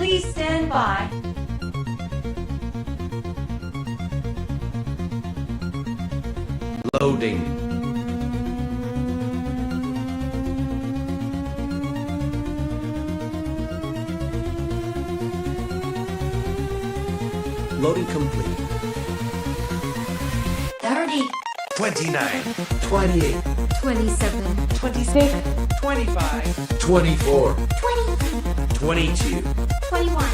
Please stand by. Loading. Loading complete. 30, 29, 28, 27, 26, 25, 24, 20, 22, 21,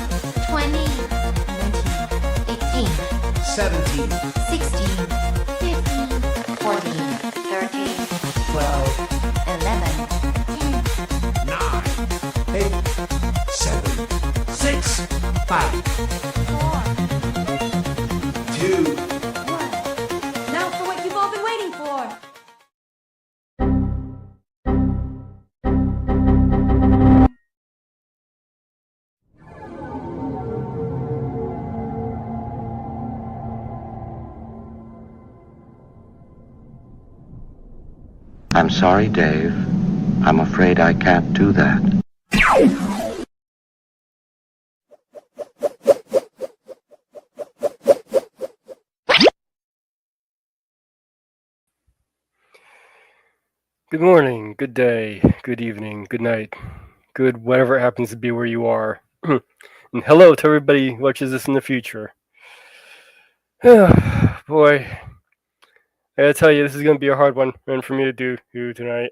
20, 19, 18, 17, 16, 15, 14, 13, 12, 11, 10, 9, 8, 7, 6, 5, 4, 2, 1. Now for what you've all been waiting for. I'm sorry, Dave. I'm afraid I can't do that. Good morning, good day, good evening, good night, good whatever it happens to be where you are. And hello to everybody who watches this in the future. Boy, I gotta tell you, this is gonna be a hard one for me to do tonight.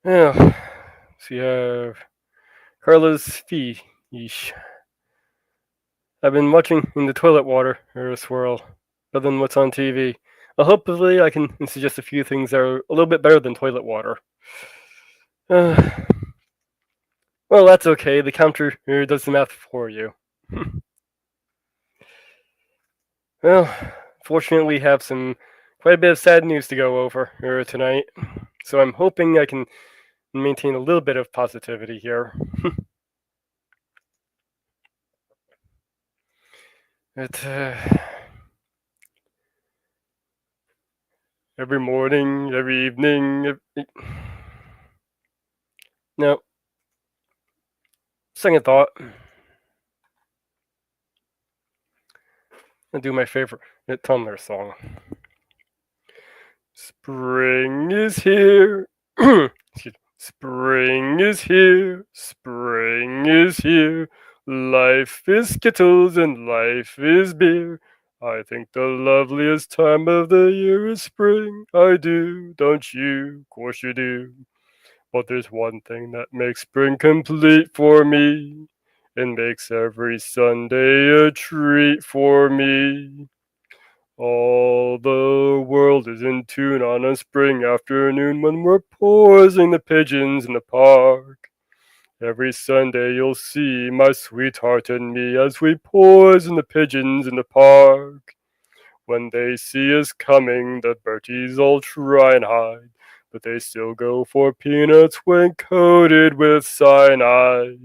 So we have Carla's fee. Yeesh. I've been watching in the toilet water swirl, better than what's on TV. Well, hopefully I can suggest a few things that are a little bit better than toilet water. Well, that's okay. The counter does the math for you. Well, fortunately, we have quite a bit of sad news to go over tonight, so I'm hoping I can maintain a little bit of positivity here. But every morning, every evening, no. Second thought. I'll do my favorite Tumblr song. Spring is here. Spring is here. Spring is here. Life is Skittles and life is beer. I think the loveliest time of the year is spring. I do, don't you? Of course you do. But there's one thing that makes spring complete for me. It makes every Sunday a treat for me. All the world is in tune on a spring afternoon when we're pausing the pigeons in the park. Every Sunday you'll see my sweetheart and me as we poison the pigeons in the park. When they see us coming, the birdies all try and hide, but they still go for peanuts when coated with cyanide.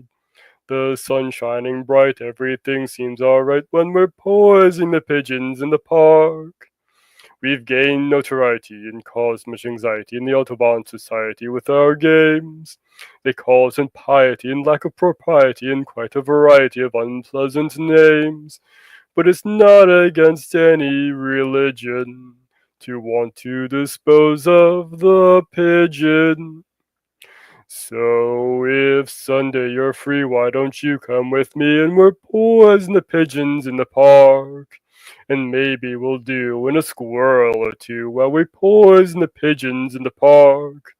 The sun shining bright, everything seems alright when we're poisoning the pigeons in the park. We've gained notoriety and caused much anxiety in the Autobahn society with our games. They cause impiety and lack of propriety and quite a variety of unpleasant names. But it's not against any religion to want to dispose of the pigeon. So if Sunday you're free, why don't you come with me and we're poison the pigeons in the park? And maybe we'll do in a squirrel or two while we poison the pigeons in the park.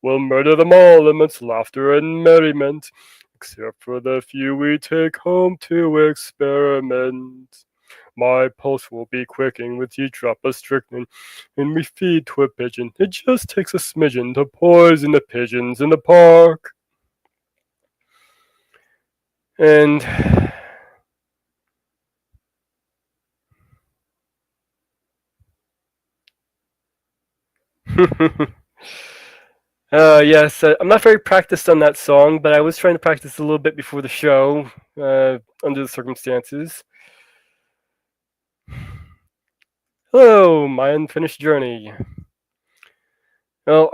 We'll murder them all amidst laughter and merriment, except for the few we take home to experiment. My pulse will be quickening with each drop of strychnine, and we feed to a pigeon. It just takes a smidgen to poison the pigeons in the park. And yes, I'm not very practiced on that song, but I was trying to practice a little bit before the show, under the circumstances. Hello, my unfinished journey. Well,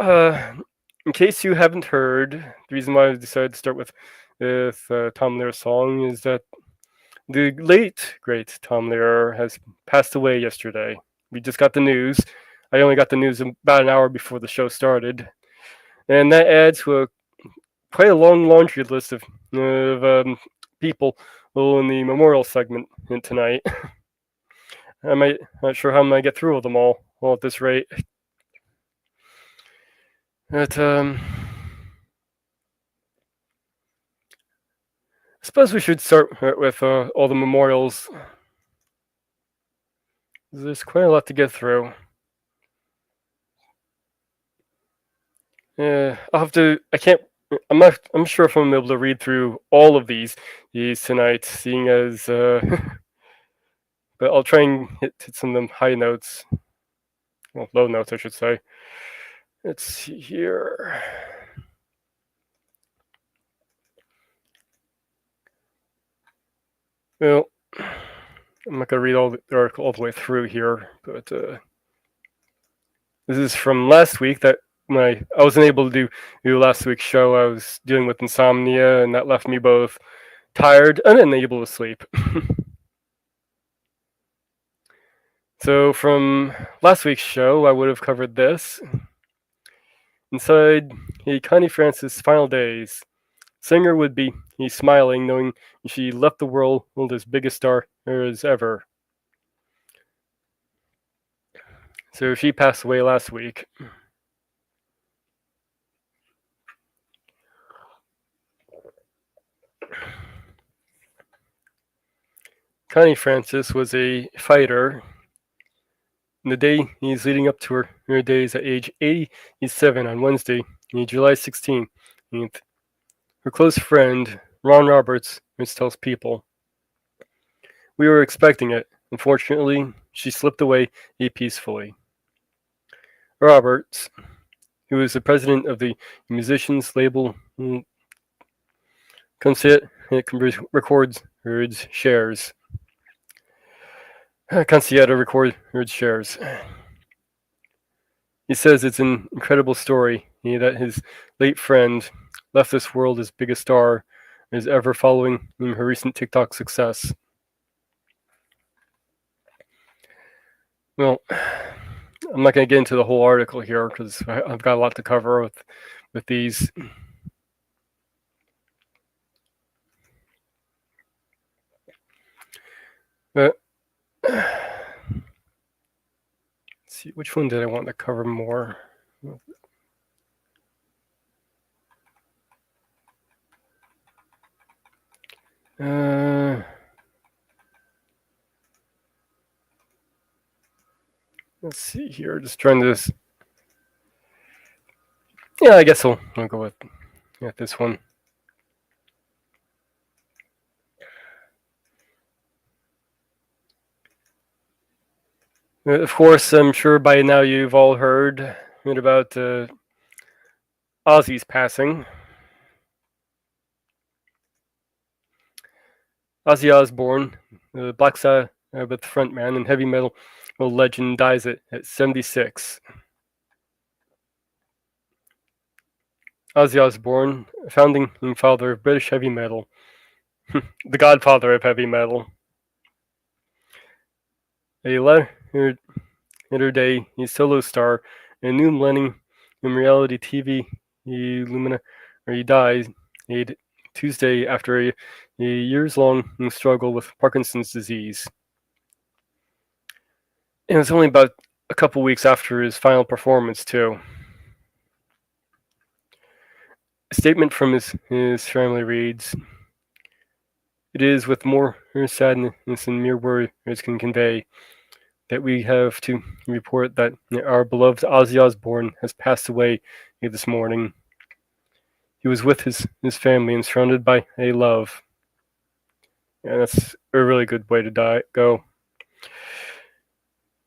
in case you haven't heard, the reason why I decided to start with with Tom Lehrer's song is that the late, great Tom Lehrer has passed away yesterday. We just got the news. I only got the news about an hour before the show started. And that adds to quite a long laundry list of people in the memorial segment tonight. Not sure how I'm going to get through them all at this rate. But, I suppose we should start with all the memorials. There's quite a lot to get through. Yeah, I'll have to. I can't. I'm not. I'm sure if I'm able to read through all of these tonight, seeing as. But I'll try and hit some of them high notes. Well, low notes, I should say. Let's see here. Well, I'm not going to read all the article all the way through here, but this is from last week. That when I wasn't able to do last week's show, I was dealing with insomnia, and that left me both tired and unable to sleep. So from last week's show, I would have covered this. Inside Connie Francis' final days, Singer would be smiling, knowing she left the world as big a star as ever. So she passed away last week. Connie Francis was a fighter. In the day he's leading up to her days at age 87 on Wednesday, July 16th. Her close friend, Ron Roberts, tells People, "We were expecting it. Unfortunately, she slipped away peacefully." Roberts, who is the president of the musicians label Concert Records shares. Concierto records shares. He says it's an incredible story that his late friend left this world as big a star as ever following her recent TikTok success. Well, I'm not going to get into the whole article here because I've got a lot to cover with these. But let's see, which one did I want to cover more? Let's see here. Just trying to. Yeah, I guess I'll go with this one. Of course, I'm sure by now you've all heard about Ozzy's passing. Ozzy Osbourne, the Black Sabbath frontman and heavy metal legend, dies at 76. Ozzy Osbourne, founding father of British heavy metal, the godfather of heavy metal. A latter day solo star in New Millennium reality TV Lumina, he died Tuesday after a years-long struggle with Parkinson's disease. It was only about a couple weeks after his final performance, too. A statement from his family reads, "It is with more sadness than mere words can convey that we have to report that our beloved Ozzy Osbourne has passed away this morning. He was with his family and surrounded by a love." And that's a really good way to go.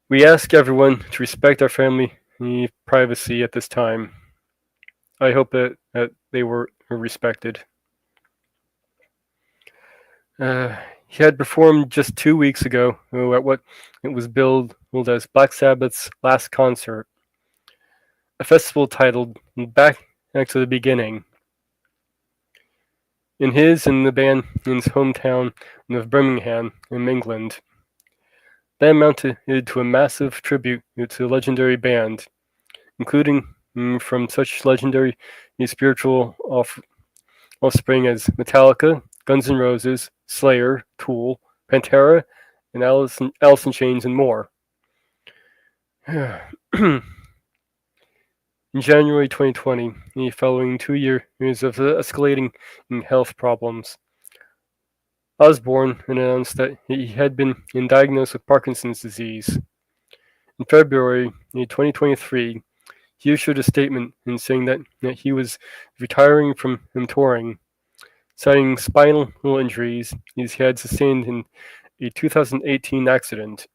"We ask everyone to respect our family privacy at this time. I hope that they were respected." He had performed just 2 weeks ago at what it was billed as Black Sabbath's last concert, a festival titled Back to the Beginning. in his and the band's hometown of Birmingham, in England. That amounted to a massive tribute to the legendary band, including from such legendary spiritual offspring as Metallica, Guns N' Roses, Slayer, Tool, Pantera, and Alice in Chains, and more. In January 2020, following 2 years of escalating health problems, Osborne announced that he had been diagnosed with Parkinson's disease. In February 2023, he issued a statement saying that he was retiring from touring, citing spinal injuries he had sustained in a 2018 accident.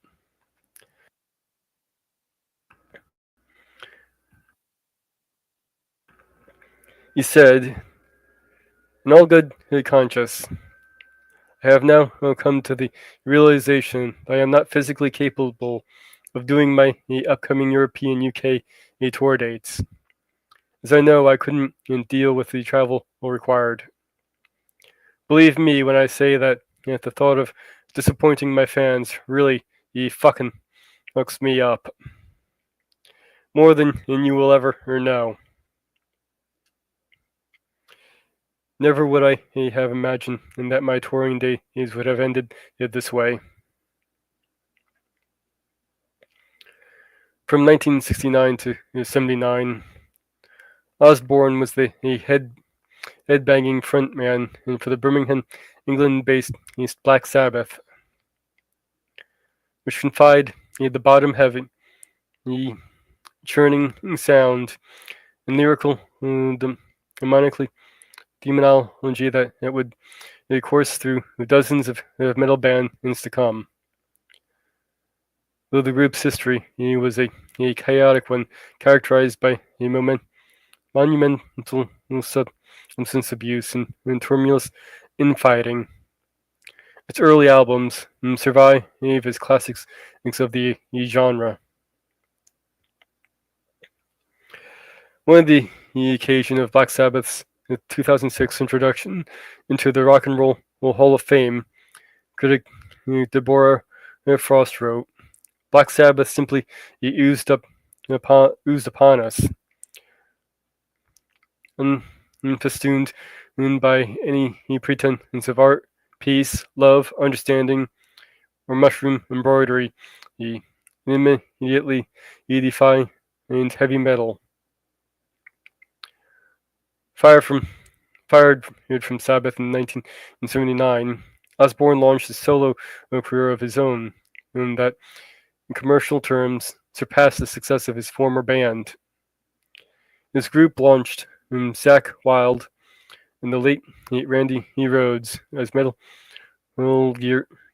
He said, "In all good conscience, I have now come to the realization that I am not physically capable of doing my upcoming European UK tour dates, as I know I couldn't deal with the travel required. Believe me when I say that the thought of disappointing my fans really fucking hooks me up. More than you will ever know. Never would I have imagined that my touring days would have ended this way." From 1969 to 79, Osborne was the headbanging frontman for the Birmingham, England-based Black Sabbath, which confined the bottom-heavy, churning sound and lyrical demonically demonology that would course through dozens of metal bands to come. Though the group's history was a chaotic one, characterized by a monumental substance abuse and tumultuous infighting, its early albums survive as classics of the genre. One of the occasion of Black Sabbath's 2006 introduction into the Rock and Roll Hall of Fame, critic Deborah Frost wrote, "Black Sabbath simply oozed upon us, unfestooned by any pretense of art, peace, love, understanding, or mushroom embroidery. Immediately defined heavy metal. Fired from Sabbath in 1979, Osborne launched a solo career of his own, that, in commercial terms, surpassed the success of his former band. This group launched Zakk Wylde and the late Randy Rhoads as metal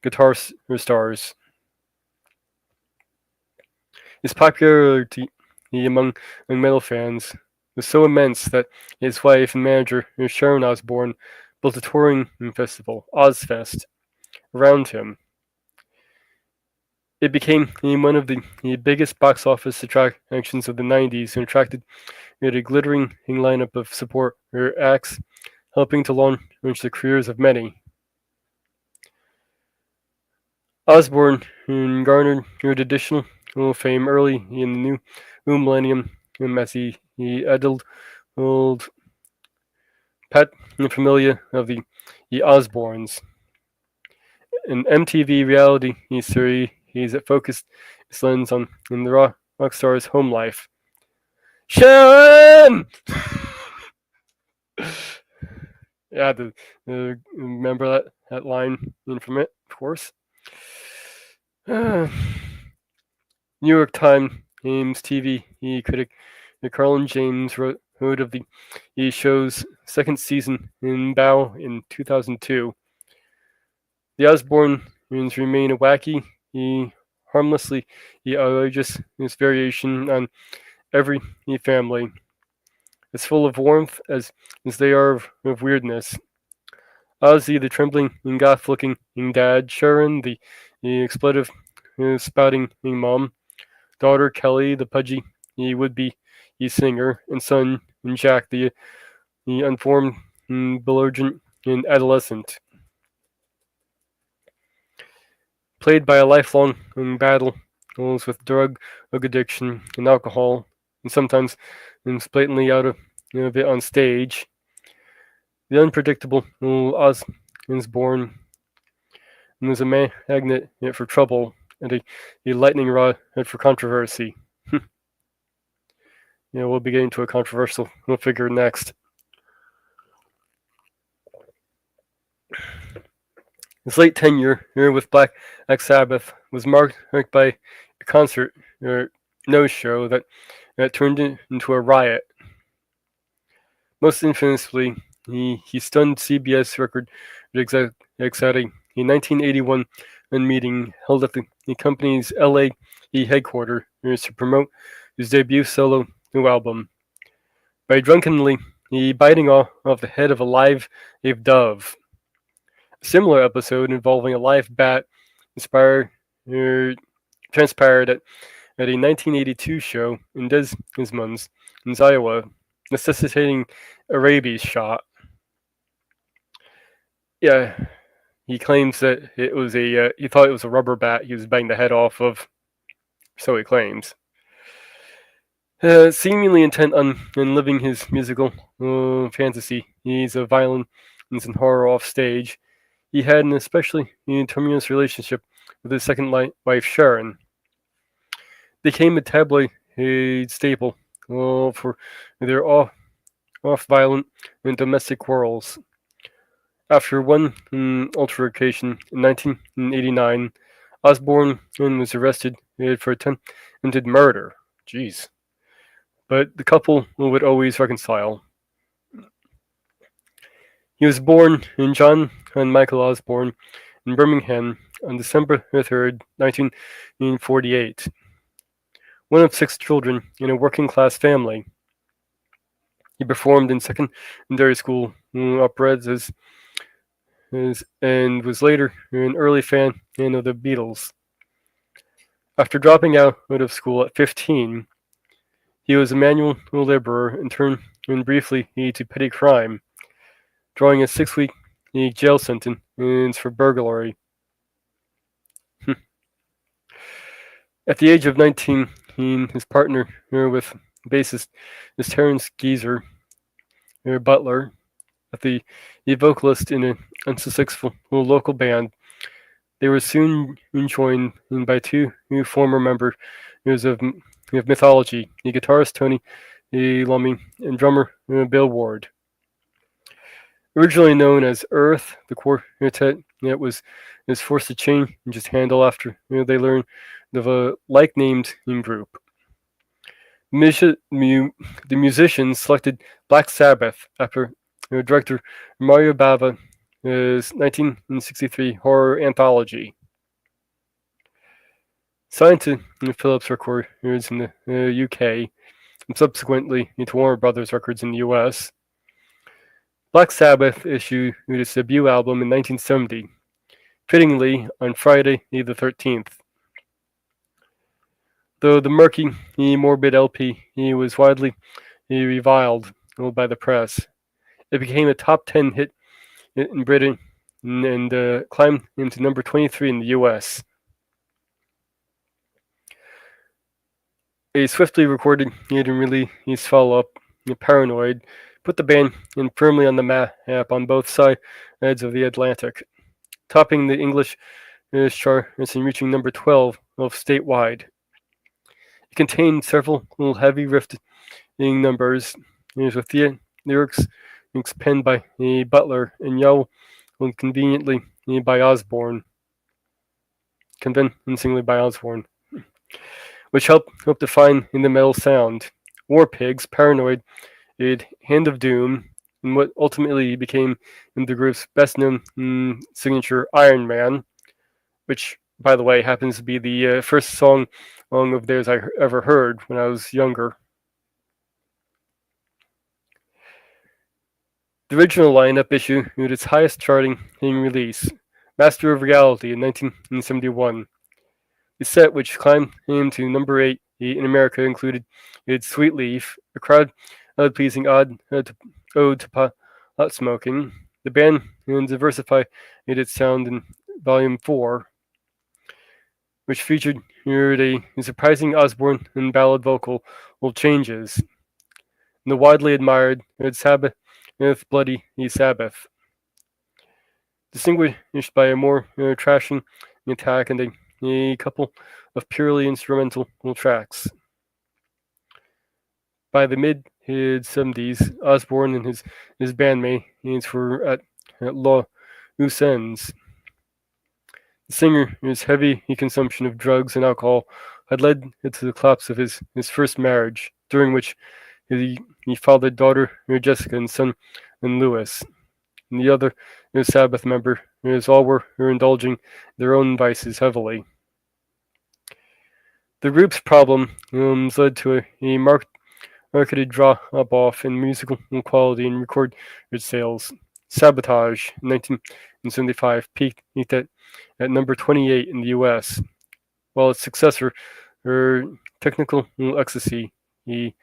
guitar stars. His popularity among metal fans was so immense that his wife and manager, Sharon Osbourne, built a touring festival, Ozzfest, around him. It became one of the biggest box office attractions of the 90s and attracted a glittering lineup of support acts, helping to launch the careers of many. Osborne garnered additional fame early in the new millennium as he idled Pat Familia of the Osbournes, an MTV reality series that focused its lens on the rock star's home life. Sharon! Yeah, remember that line from it, of course. New York Times TV critic Carlin James wrote of the show's second season in Bow in 2002. The Osbournes remain a wacky, harmlessly outrageous variation on every family. As full of warmth as they are of weirdness. Ozzy, the trembling goth-looking dad, Sharon, the expletive spouting mom, daughter Kelly, the pudgy would-be singer, and son Jack, the unformed belligerent an adolescent, plagued by a lifelong battle with drug addiction and alcohol, and sometimes blatantly out of it on stage. The unpredictable Oz is born and was a magnet for trouble and a lightning rod for controversy. We'll be getting to a controversial figure next. His late tenure with Black Sabbath was marked by a concert no-show that turned into a riot. Most infamously, he stunned CBS record execs at a 1981 meeting held at the company's LA headquarters to promote his debut solo album by drunkenly biting off the head of a live dove. A similar episode involving a live bat transpired at a 1982 show in Des Moines, Iowa, necessitating a rabies shot. Yeah, he claims that it was he thought it was a rubber bat he was biting the head off of, so he claims. Seemingly intent on living his musical fantasy, he's a violin and horror off stage. He had an especially tumultuous relationship with his second wife, Sharon. Became a tabloid staple for their off-violent and domestic quarrels. After one altercation in 1989, Osborne was arrested for attempted murder. Jeez. But the couple would always reconcile. He was born in John and Michael Osborne in Birmingham on December 3rd, 1948. One of 6 children in a working-class family. He performed in secondary school operettas and was later an early fan of the Beatles. After dropping out of school at 15, he was a manual laborer and turned briefly to petty crime, drawing a 6-week jail sentence for burglary. At the age of 19, his partner with bassist is Terence Geezer Butler, the vocalist in an unsuccessful local band. They were soon joined by 2 new former members of Mythology, the guitarist Tony Lummy and drummer Bill Ward. Originally known as Earth, the quartet was forced to change its handle after they learned of a like-named group. The musicians selected Black Sabbath after director Mario Bava's 1963 horror anthology. Signed to Philips Records in the UK and subsequently to Warner Brothers Records in the US, Black Sabbath issued its debut album in 1970, fittingly on Friday, the 13th. Though the murky, morbid LP was widely reviled by the press, it became a top 10 hit in Britain and climbed into number 23 in the US. A swiftly recorded and released follow-up, Paranoid, put the band firmly on the map on both sides of the Atlantic, topping the English charts and reaching number 12 statewide. It contained several heavy riffing numbers with the lyrics penned by Butler and yelled convincingly by Osborne, which helped define the metal sound. War Pigs, Paranoid, Hand of Doom, and what ultimately became the group's best-known signature, Iron Man, which, by the way, happens to be the first song of theirs I ever heard when I was younger. The original lineup issued its highest charting release, Master of Reality, in 1971. The set, which climbed to number 8 in America, included Sweet Leaf, a crowd-pleasing ode to pot smoking, The band diversified its sound in Volume 4, which featured a surprising Osborne and ballad vocal changes, and the widely admired Sabbath Bloody Sabbath, distinguished by a more trashing attack and a couple of purely instrumental tracks. By the mid-70s, Osborne and his bandmates were at loose ends. The singer's heavy consumption of drugs and alcohol had led to the collapse of his first marriage, during which he fathered daughter Jessica and son Lewis. And the other Sabbath member, all were indulging their own vices heavily. The group's problem led to a marketed drop-off in musical quality and record sales. Sabotage in 1975 peaked at number 28 in the US, while its successor, Technical Ecstasy, he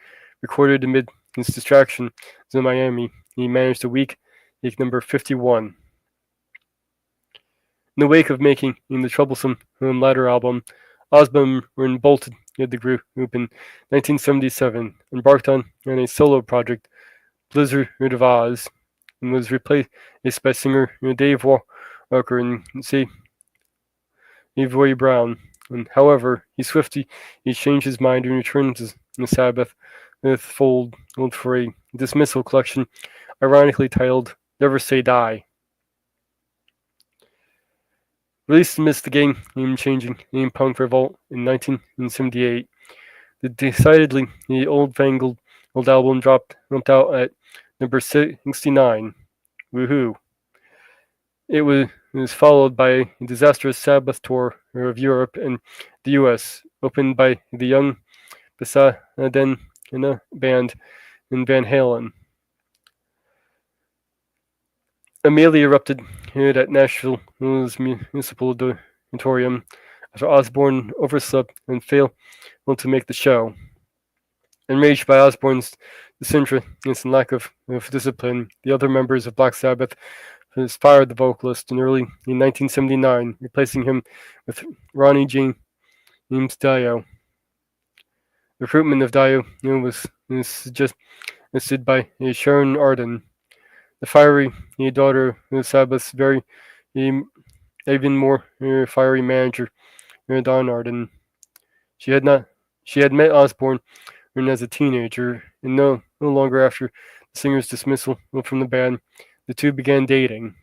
recorded amid his distractions in Miami. He managed a week number 51. In the wake of making the troublesome latter album, Osborne bolted the group in 1977, embarked on a solo project, Blizzard of Oz, and was replaced by singer Dave Walker and Savoy Brown. And however, he swiftly changed his mind and returned to the Sabbath fold for a dismissal collection, ironically titled "Never Say Die." Released amidst the game-changing punk revolt in 1978, the decidedly old-fangled album jumped out at number 69. Woohoo! It was followed by a disastrous Sabbath tour of Europe and the US, opened by the young Pasadena band in Van Halen. Immediately erupted at Nashville's Municipal Auditorium after Osborne overslept and failed to make the show. Enraged by Osborne's disinterest and lack of discipline, the other members of Black Sabbath fired the vocalist in early 1979, replacing him with Ronnie James Dio. The recruitment of Dio was suggested by Sharon Arden, the fiery daughter of Sabbath's very even more fiery manager, Don Arden. She had met Osborne as a teenager, and no longer after the singer's dismissal from the band, the two began dating.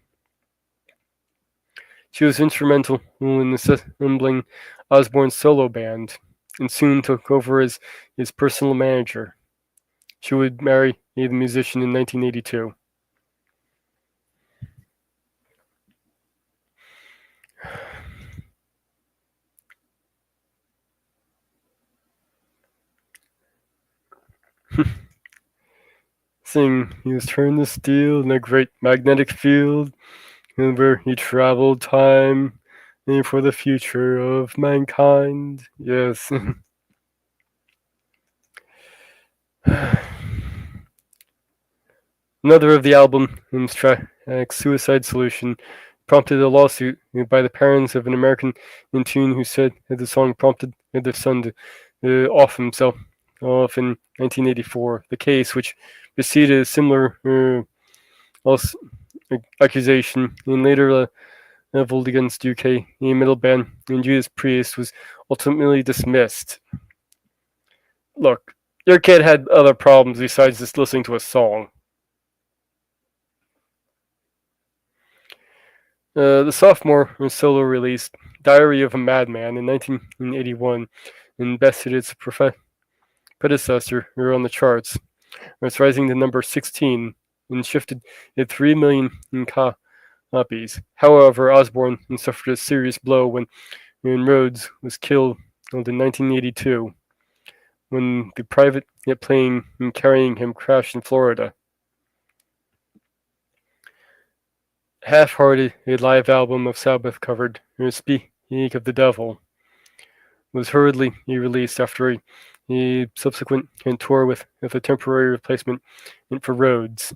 She was instrumental in assembling Osborne's solo band, and soon took over as his personal manager. She would marry the musician in 1982. Sing, he was turned to steel in a great magnetic field, and where he traveled time and for the future of mankind. Yes. Another of the album's tracks, Suicide Solution, prompted a lawsuit by the parents of an American teen who said that the song prompted their son to off himself in 1984. The case, which preceded a similar accusation and later leveled against UK metal band and Judas Priest, was ultimately dismissed. Look, your kid had other problems besides just listening to a song. The sophomore solo release, Diary of a Madman, in 1981, and bested its predecessor on the charts. It's rising to number 16 and shifted at 3 million copies. However, Osborne suffered a serious blow when Rhodes was killed in 1982, when the private plane carrying him crashed in Florida. Half-hearted, a live album of Sabbath covered Speak of the Devil was hurriedly released after a subsequent tour with a temporary replacement for Rhodes.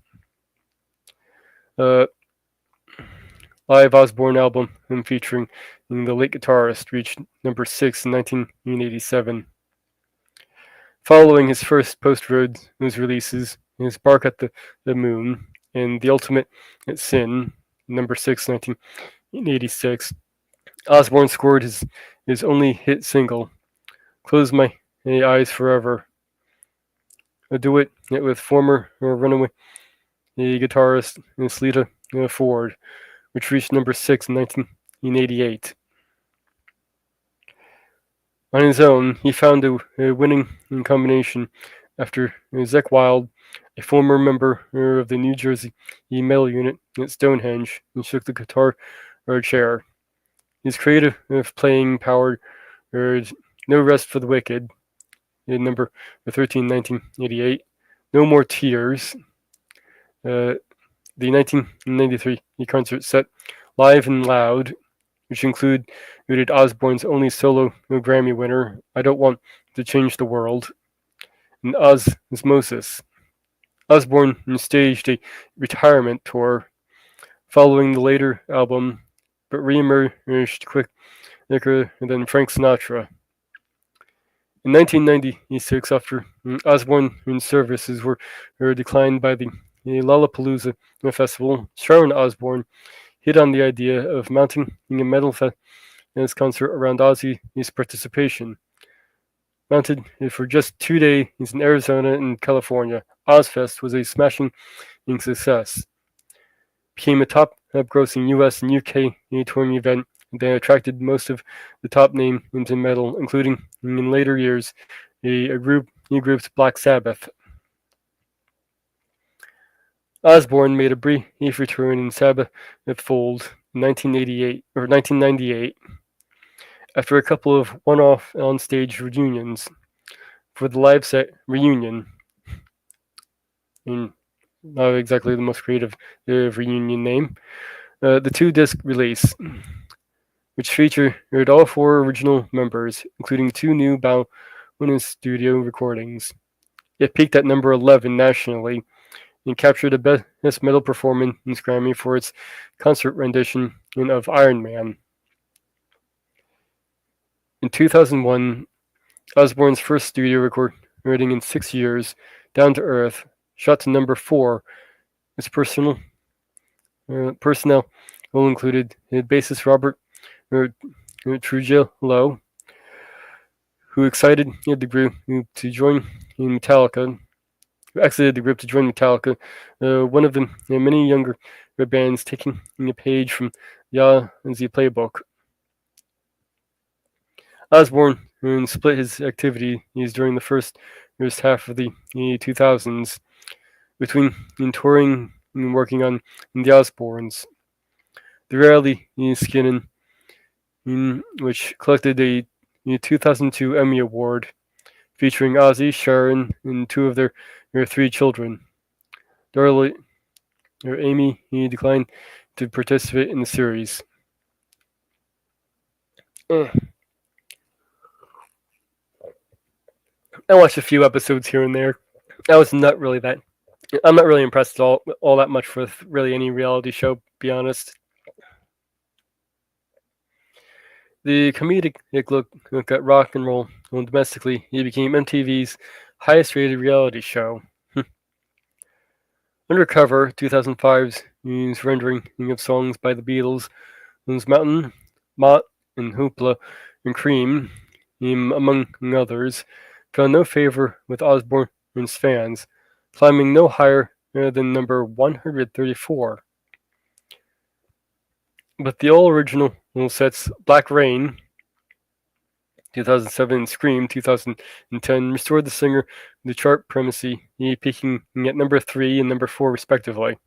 live Osbourne album featuring the late guitarist reached number 6 in 1987. Following his first post-Rhodes releases, his Bark at the Moon and The Ultimate Sin, number 6 in 1986, Osbourne scored his only hit single, Close My Eyes Forever, a duet with former Runaway guitarist Sleeta Ford, which reached number 6 in 1988. On his own, he found a winning combination after Zakk Wylde, a former member of the New Jersey metal unit at Stonehenge, shook the guitar chair. His creative playing powered No Rest for the Wicked, number 13, 1988, No More Tears, the 1993 concert set Live and Loud, which included Osbourne's only solo Grammy winner, I Don't Want to Change the World, and Osmosis. Osbourne staged a retirement tour following the later album, but re-emerged quicker than Frank Sinatra. In 1996, after Osbourne's services were declined by the Lollapalooza festival, Sharon Osbourne hit on the idea of mounting a metal concert around Ozzy's participation. Mounted for just 2 days in Arizona and California, Ozfest was a smashing success. Became a top-grossing US and UK touring event that attracted most of the top name into metal, including in later years groups Black Sabbath. Osbourne made a brief return in Sabbath fold in 1998 after a couple of one-off on-stage reunions. For the live set reunion, not exactly the most creative reunion name, the 2-disc release, which featured all 4 original members, including 2 new bonus studio recordings. It peaked at number 11 nationally and captured the Best Metal Performance Grammy for its concert rendition of Iron Man. In 2001, Osbourne's first studio recording in 6 years, Down to Earth, shot to number 4. Its personnel included bassist Robert Trujillo, who exited the group to join Metallica. One of the many younger bands taking a page from the Ozzy playbook. Osbourne split his activities during the first half of the 2000s between touring and working on the Osbournes. The Reality Skinnin', which collected a 2002 Emmy Award, featuring Ozzy, Sharon, and 2 of their 3 children. Amy declined to participate in the series. I watched a few episodes here and there. I'm not really impressed all that much with really any reality show, to be honest. The comedic look at rock and roll domestically, it became MTV's highest-rated reality show. Undercover, 2005's rendering of songs by the Beatles, Mountain, Mott, and Hoopla, and Cream, among others, found no favor with Osbourne's fans, climbing no higher than number 134. But the all-original sets Black Rain, 2007, and Scream, 2010, restored the singer the chart primacy, peaking at number 3 and number 4 respectively.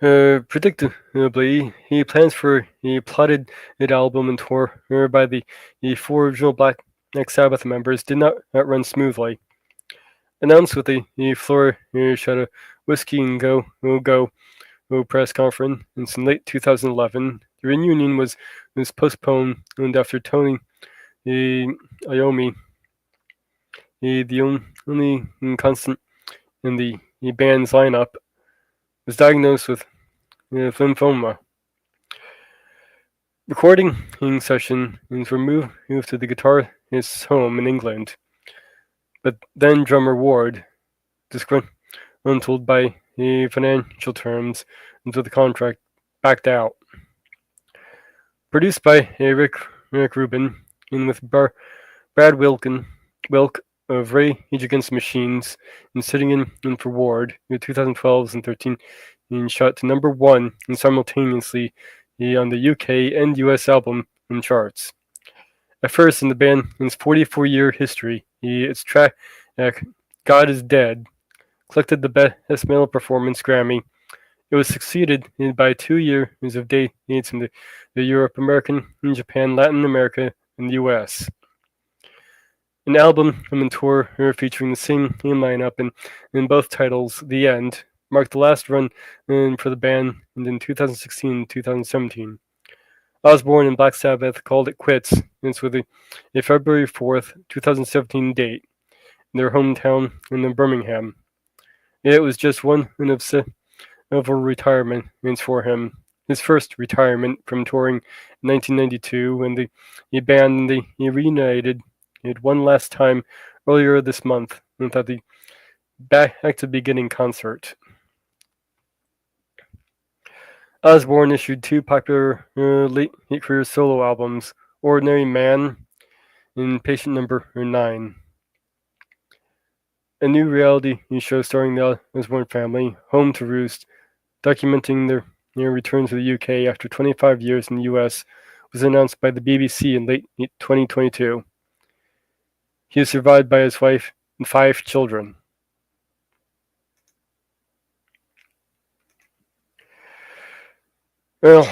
Predictably, he plans for a plotted album and tour by the 4 original Black Sabbath members did not run smoothly. Announced with a floor shot of Whiskey and Go press conference in late 2011, the reunion was postponed after Tony Iommi, the only constant in the band's lineup, was diagnosed with lymphoma. Recording session were moved to the guitarist's home in England, but then drummer Ward, disgruntled by the financial terms until the contract, backed out. Produced by Rick Rubin and with Brad Wilk of Rage Against the Machines and sitting in for Ward in 2012 and 13 and shot to number 1 and simultaneously on the UK and US album charts. At first in the band's 44-year history, its track God Is Dead collected the Best Male Performance Grammy. It was succeeded by 2 years of dates in the Europe, American, Japan, Latin America, and the US. An album and tour featuring the same lineup in both titles, The End, marked the last run for the band in 2016 and 2017. Osbourne and Black Sabbath called it quits, and it's with a February 4th, 2017 date in their hometown in Birmingham. It was just one of several retirements for him. His first retirement from touring in 1992, when the band reunited it one last time earlier this month at the Back to Beginning concert. Osbourne issued 2 popular late career solo albums, Ordinary Man and Patient Number 9. A new reality show starring the Osbourne family, Home to Roost, documenting their return to the UK after 25 years in the US, was announced by the BBC in late 2022. He is survived by his wife and 5 children. Well,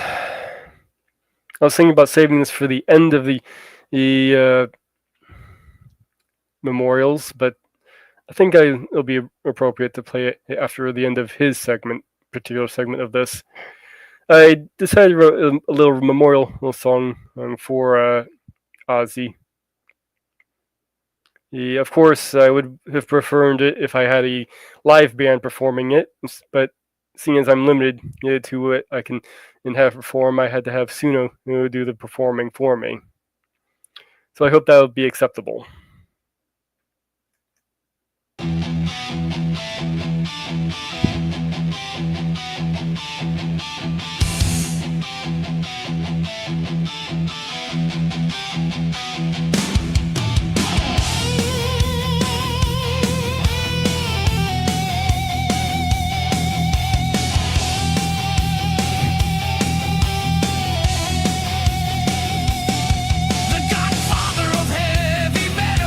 I was thinking about saving this for the end of the memorials, but I think it'll be appropriate to play it after the end of his particular segment of this. I decided to write a little memorial song for Ozzy. Of course, I would have preferred it if I had a live band performing it, but seeing as I'm limited to what I can have perform, I had to have Suno do the performing for me. So I hope that would be acceptable. The godfather of heavy metal.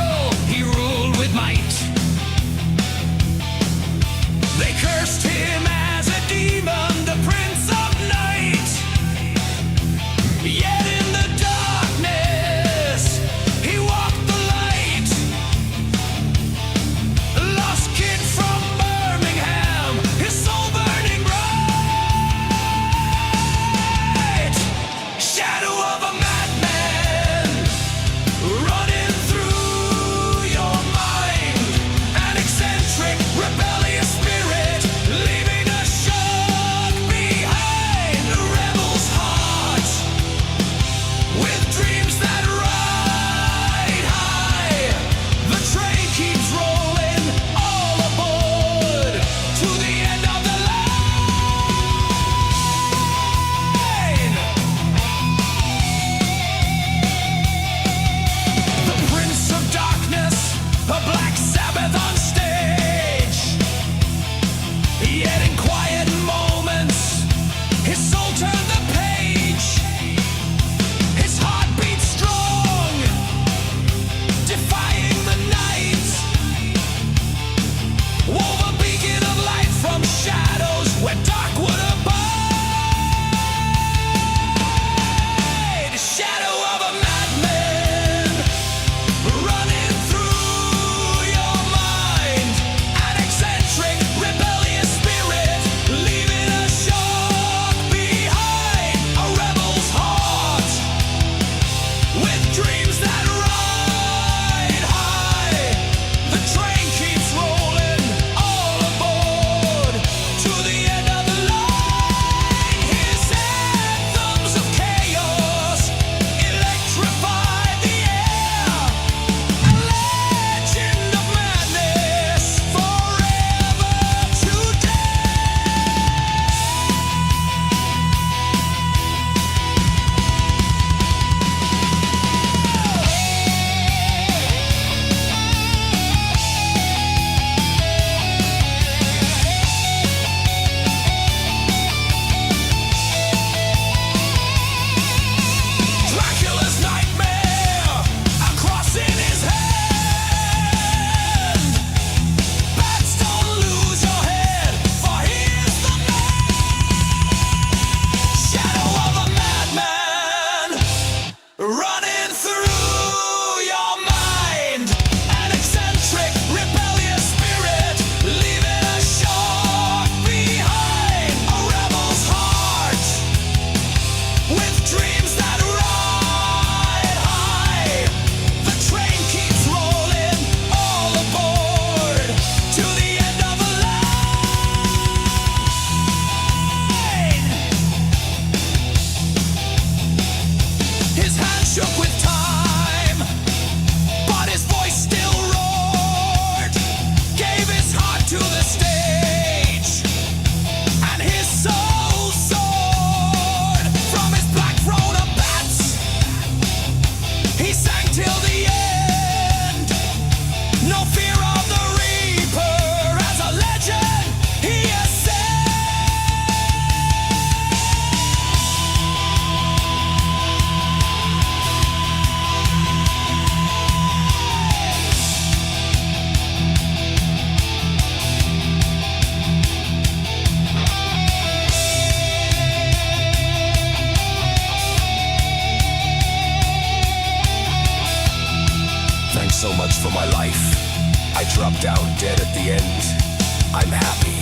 my life. I dropped down dead at the end. I'm happy.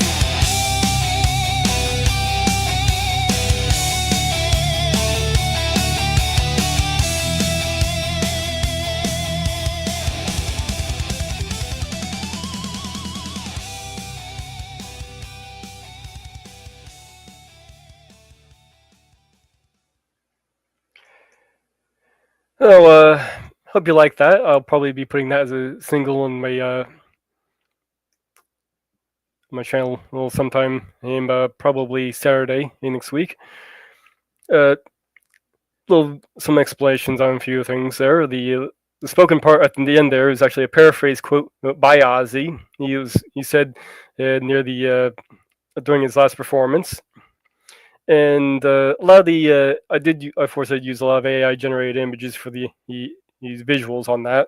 Oh, hope you like that. I'll probably be putting that as a single on my channel sometime in probably Saturday next week. Some explanations on a few things there. The spoken part at the end there is actually a paraphrase quote by Ozzy. He said near the during his last performance. And a lot of the of course I use a lot of AI generated images for these visuals on that.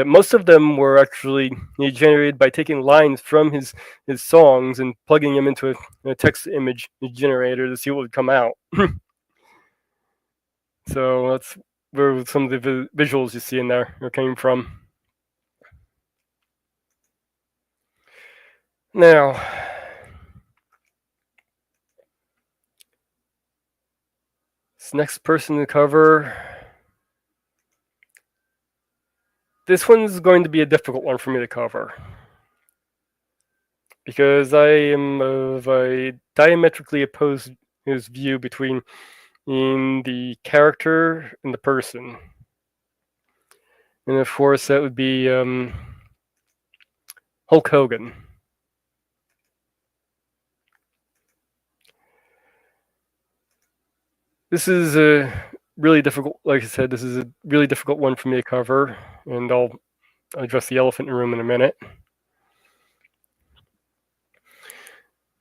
Most of them were actually generated by taking lines from his songs and plugging them into a text image generator to see what would come out. So that's where some of the visuals you see in there came from. Now, this next person to cover. This one's going to be a difficult one for me to cover. Because I am of a diametrically opposed view between the character and the person. And of course, that would be Hulk Hogan. This is a really difficult, like I said, this is a really difficult one for me to cover, and I'll address the elephant in the room in a minute.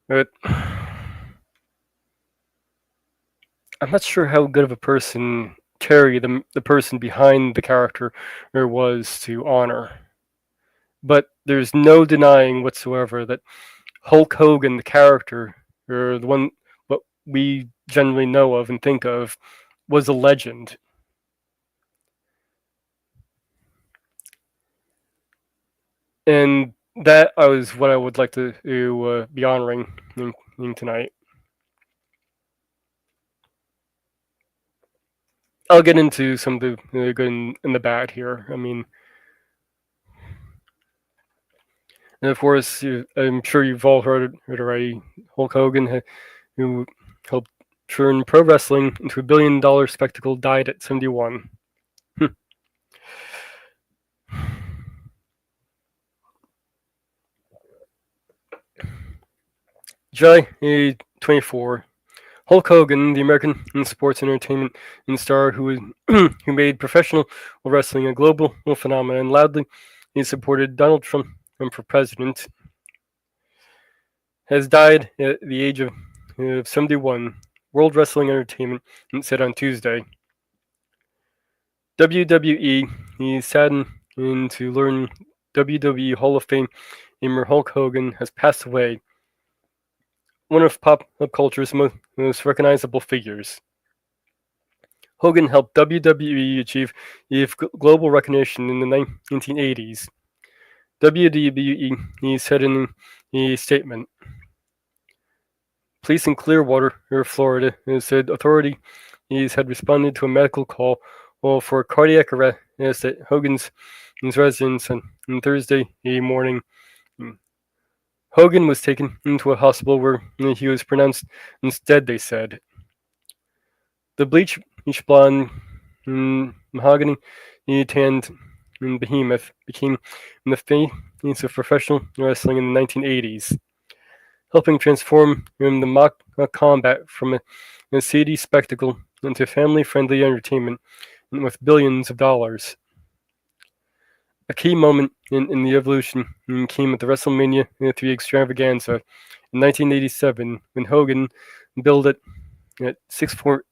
But I'm not sure how good of a person Terry, the person behind the character, was to honor. But there's no denying whatsoever that Hulk Hogan, the character, or the one what we generally know of and think of, was a legend. And that is what I would like to be honoring in tonight. I'll get into some of the good and the bad here. I mean, and of course, I'm sure you've all heard it already. Hulk Hogan, who helped turn pro wrestling into $1 billion spectacle, died at 71. July 24. Hulk Hogan, the American sports entertainment star who made professional wrestling a global phenomenon, loudly he supported Donald Trump for president, has died at the age of 71. World Wrestling Entertainment said on Tuesday. WWE, he saddened to learn WWE Hall of Fame famer Hulk Hogan has passed away. One of pop culture's most recognizable figures. Hogan helped WWE achieve global recognition in the 1980s. WWE said in a statement. Police in Clearwater, Florida, said authorities had responded to a medical call for cardiac arrest at Hogan's residence on Thursday morning. Hogan was taken into a hospital where he was pronounced dead, they said. The bleach blonde mahogany tanned behemoth became the face of professional wrestling in the 1980s, helping transform the mock combat from a seedy spectacle into family-friendly entertainment with billions of dollars. A key moment in the evolution came at the WrestleMania 3 extravaganza in 1987 when Hogan, billed at 6'8",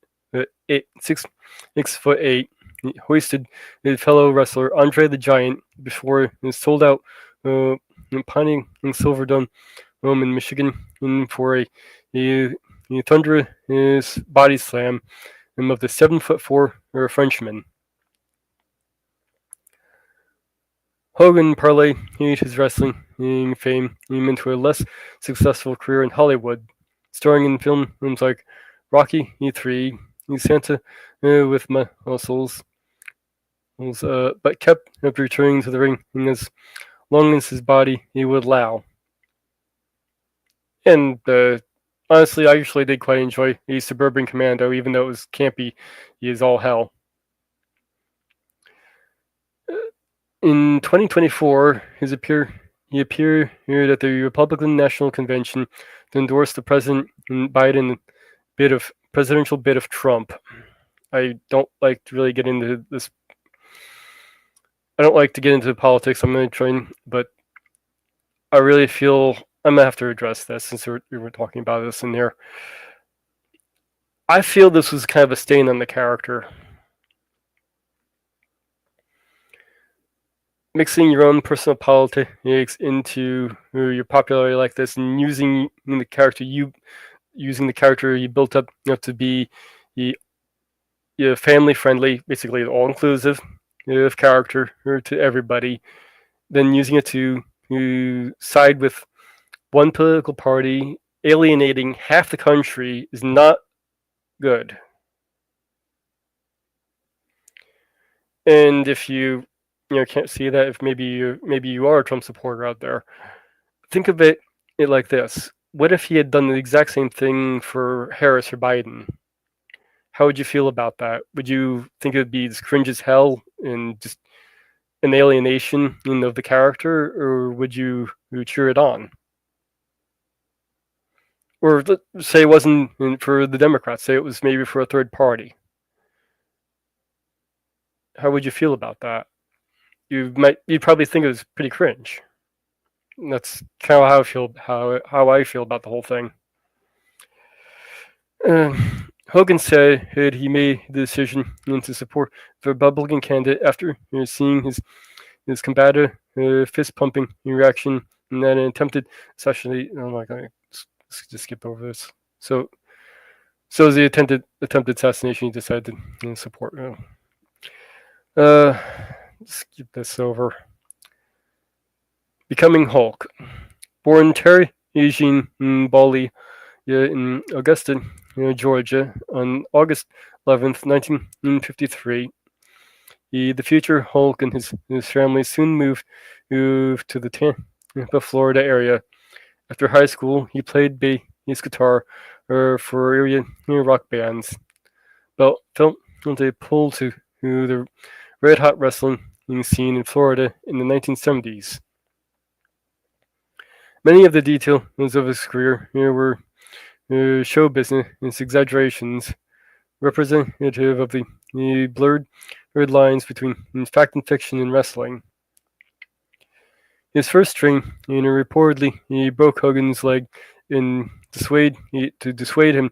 hoisted his fellow wrestler Andre the Giant before his sold-out Pontiac Silverdome in Michigan for a thunderous body slam of the 7'4" Frenchman. Hogan parlayed his wrestling fame into a less successful career in Hollywood, starring in films like Rocky E3, Santa with Muscles, but kept returning to the ring as long as his body would allow. And honestly, I usually did quite enjoy the Suburban Commando, even though it was campy as all hell. In 2024, he appeared at the Republican National Convention to endorse the President Biden presidential bid of Trump. I don't like to really get into this. I don't like to get into politics. I'm going to try, but I really feel I'm gonna have to address this since we were talking about this in there. I feel this was kind of a stain on the character. Mixing your own personal politics into your popularity like this and using the character you built up to be family friendly, basically all inclusive character to everybody, then using it to side with one political party, alienating half the country is not good. And if you can't see that, if maybe you are a Trump supporter out there, think of it like this: what if he had done the exact same thing for Harris or Biden? How would you feel about that? Would you think it would be as cringe as hell and just an alienation of the character, or would you cheer it on? Or say it wasn't for the Democrats, say it was maybe for a third party. How would you feel about that? You'd probably think it was pretty cringe. And that's kind of how I feel about the whole thing. Hogan said he made the decision to support the Republican candidate after seeing his combative fist pumping reaction and then an attempted assassination. Oh my god, let's just skip over this. So the attempted assassination, he decided to support. Skip this over. Becoming Hulk. Born Terry Eugene Bawley in Augusta, Georgia, on August 11th, 1953. The future Hulk and his family soon moved to the Tampa, Florida area. After high school, he played bass guitar for area rock bands, but felt a pull to the red hot wrestling scene in Florida in the 1970s. Many of the details of his career were show business exaggerations, representative of the blurred red lines between fact and fiction in wrestling. His first string, reportedly, he broke Hogan's leg to dissuade him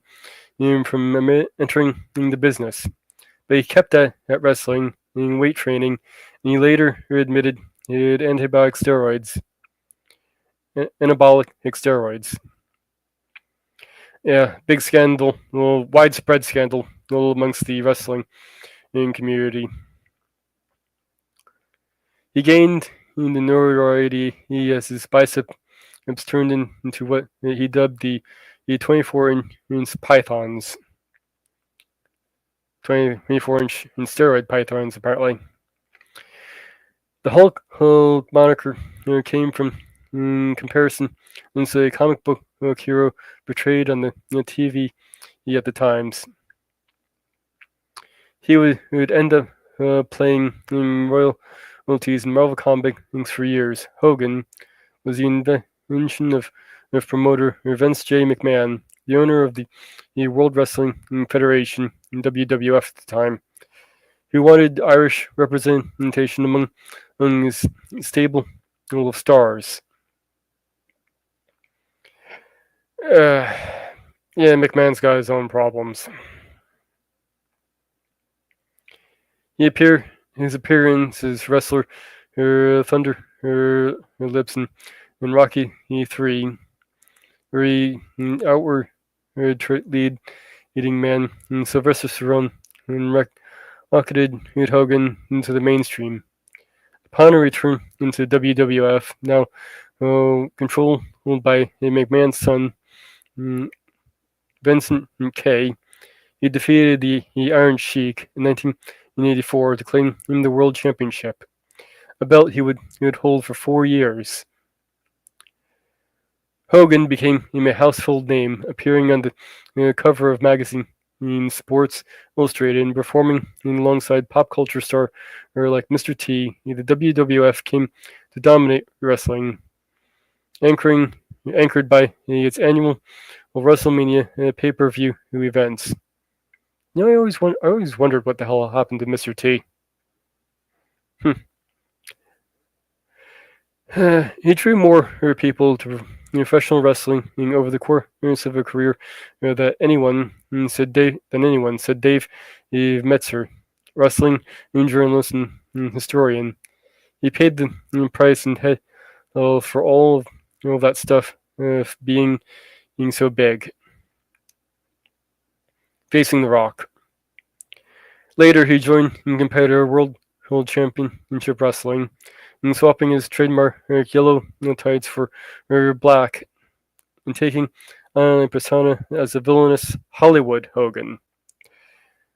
from entering the business. But he kept at wrestling and weight training, and he later admitted he had anabolic steroids. Yeah, big scandal, widespread scandal amongst the wrestling community. He gained the notoriety as his biceps turned into what he dubbed the 24-inch pythons. 24-inch steroid pythons, apparently. The Hulk moniker came from comparison to a comic book hero portrayed on the TV at the times. He would end up playing in royalties in Marvel Comics for years. Hogan was the invention of promoter Vince J. McMahon, the owner of the World Wrestling Federation, WWF at the time, who wanted Irish representation among his stable of stars. Yeah, McMahon's got his own problems. His appearance as wrestler Thunder Lips in Rocky E3, where he outward leading man Sylvester Stallone and rocketed Hogan into the mainstream. Upon a return into WWF, now controlled by McMahon's son, Vincent Kay, he defeated the Iron Sheik in 1984 to claim the World Championship, a belt he would hold for 4 years. Hogan became a household name, appearing on the cover of magazine in Sports Illustrated and performing alongside pop culture star like Mr. T. The WWF came to dominate wrestling, anchored by its annual WrestleMania pay-per-view events. You know, I always wondered what the hell happened to Mr. T. He drew more people to professional wrestling over the course of a career that anyone said Dave Metzer, wrestling journalist and historian. He paid the price and head for all of that stuff being so big. Facing The Rock. Later, he joined competitor World Championship Wrestling, and swapping his trademark yellow tights for black, and taking on a persona as a villainous Hollywood Hogan.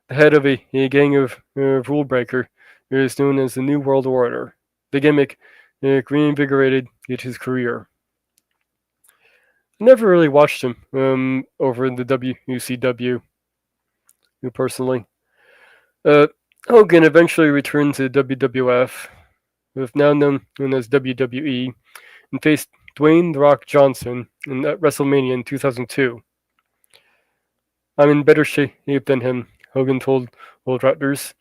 The head of a gang of rule breaker is known as the New World Order. The gimmick reinvigorated his career. I never really watched him over in the WCW, personally. Hogan eventually returned to WWF, now known as WWE, and faced Dwayne "The Rock" Johnson at WrestleMania in 2002. I'm in better shape than him, Hogan told World Raptors.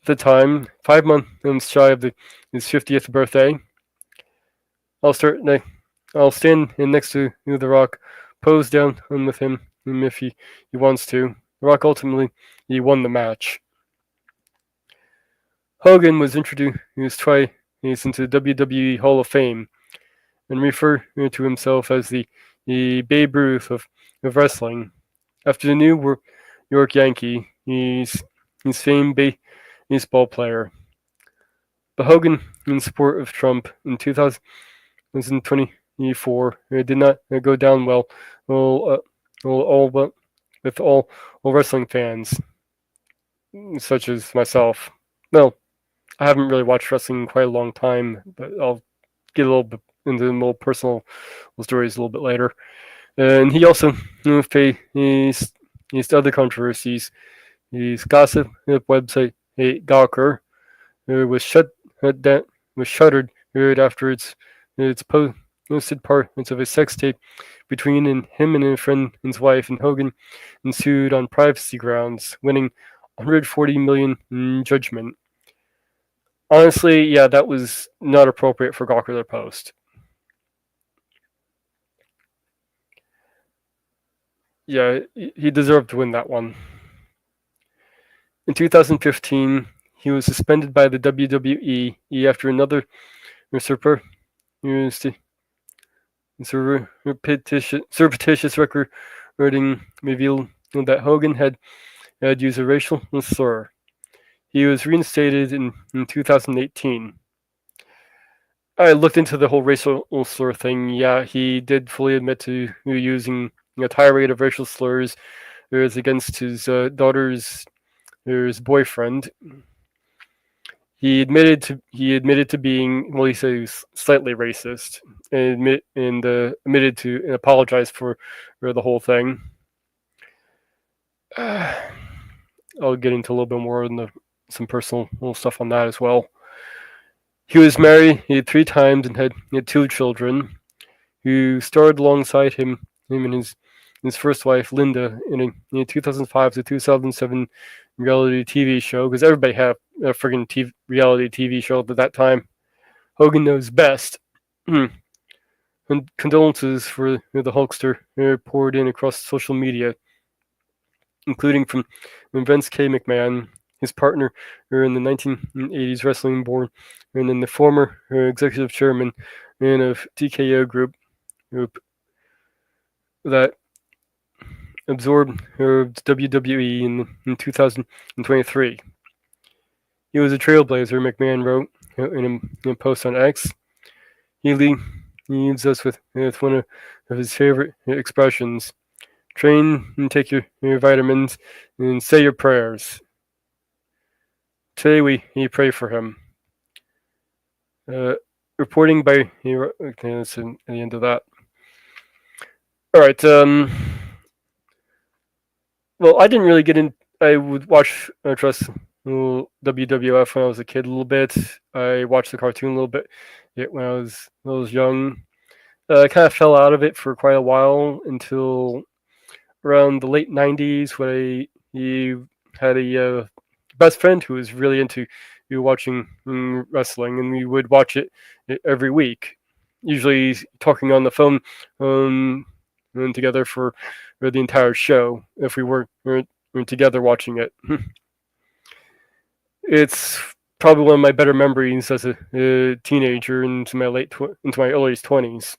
At the time, 5 months shy of his 50th birthday, I'll stand next to The Rock, pose down with him if he wants to. The Rock ultimately won the match. Hogan was introduced twice into the WWE Hall of Fame and referred to himself as the Babe Ruth of wrestling. After the New York Yankee, he's famed baseball player. But Hogan, in support of Trump in 2024, did not go down well with all wrestling fans, such as myself. Well, I haven't really watched wrestling in quite a long time, but I'll get a little bit into the more personal stories a little bit later. And he also faced other controversies. His gossip website, Gawker, was shuttered after its posted parts of a sex tape between him and a friend and his wife, and Hogan sued on privacy grounds, winning $140 million in judgment. Honestly, yeah, that was not appropriate for Gawker to post. Yeah, he deserved to win that one. In 2015, he was suspended by the WWE after another surreptitious recording revealed that Hogan had used a racial slur. He was reinstated in 2018. I looked into the whole racial slur thing. Yeah, he did fully admit to using a tirade of racial slurs against his daughter's boyfriend. He admitted to being, well, he said he was slightly racist, and admitted to and apologized for the whole thing. I'll get into a little bit more on some personal little stuff on that as well. He was married 3 times and had 2 children, who starred alongside him and his first wife Linda in a 2005 to 2007 reality TV show, because everybody had a friggin' reality TV show at that time. Hogan Knows Best. And condolences for the Hulkster poured in across social media, including from Vince K. McMahon, his partner in the 1980s wrestling board, and then the former executive chairman of TKO Group that absorbed WWE in 2023. He was a trailblazer, McMahon wrote in a post on X. He leaves us with one of his favorite expressions: train and take your vitamins and say your prayers. Today we pray for him. Uh, Reporting by okay, that's the end of that. All right. Well, I didn't really get in. I would watch trust WWF when I was a kid a little bit. I watched the cartoon a little bit when I was young. I kind of fell out of it for quite a while until around the late '90s when he had a best friend who was really into watching wrestling, and we would watch it every week. Usually talking on the phone and together for the entire show if we weren't together watching it. It's probably one of my better memories as a teenager into my early 20s.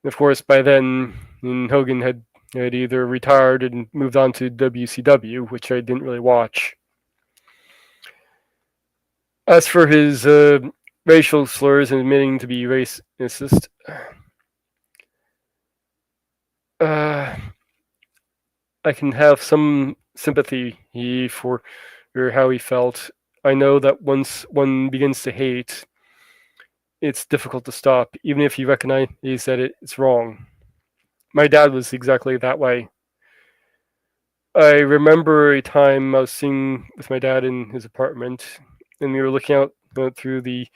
Of course, by then, Hogan had either retired and moved on to WCW, which I didn't really watch. As for his racial slurs and admitting to be racist, I can have some sympathy for how he felt. I know that once one begins to hate, it's difficult to stop, even if you recognize that it's wrong. My dad was exactly that way. I remember a time I was sitting with my dad in his apartment, and we were looking out through the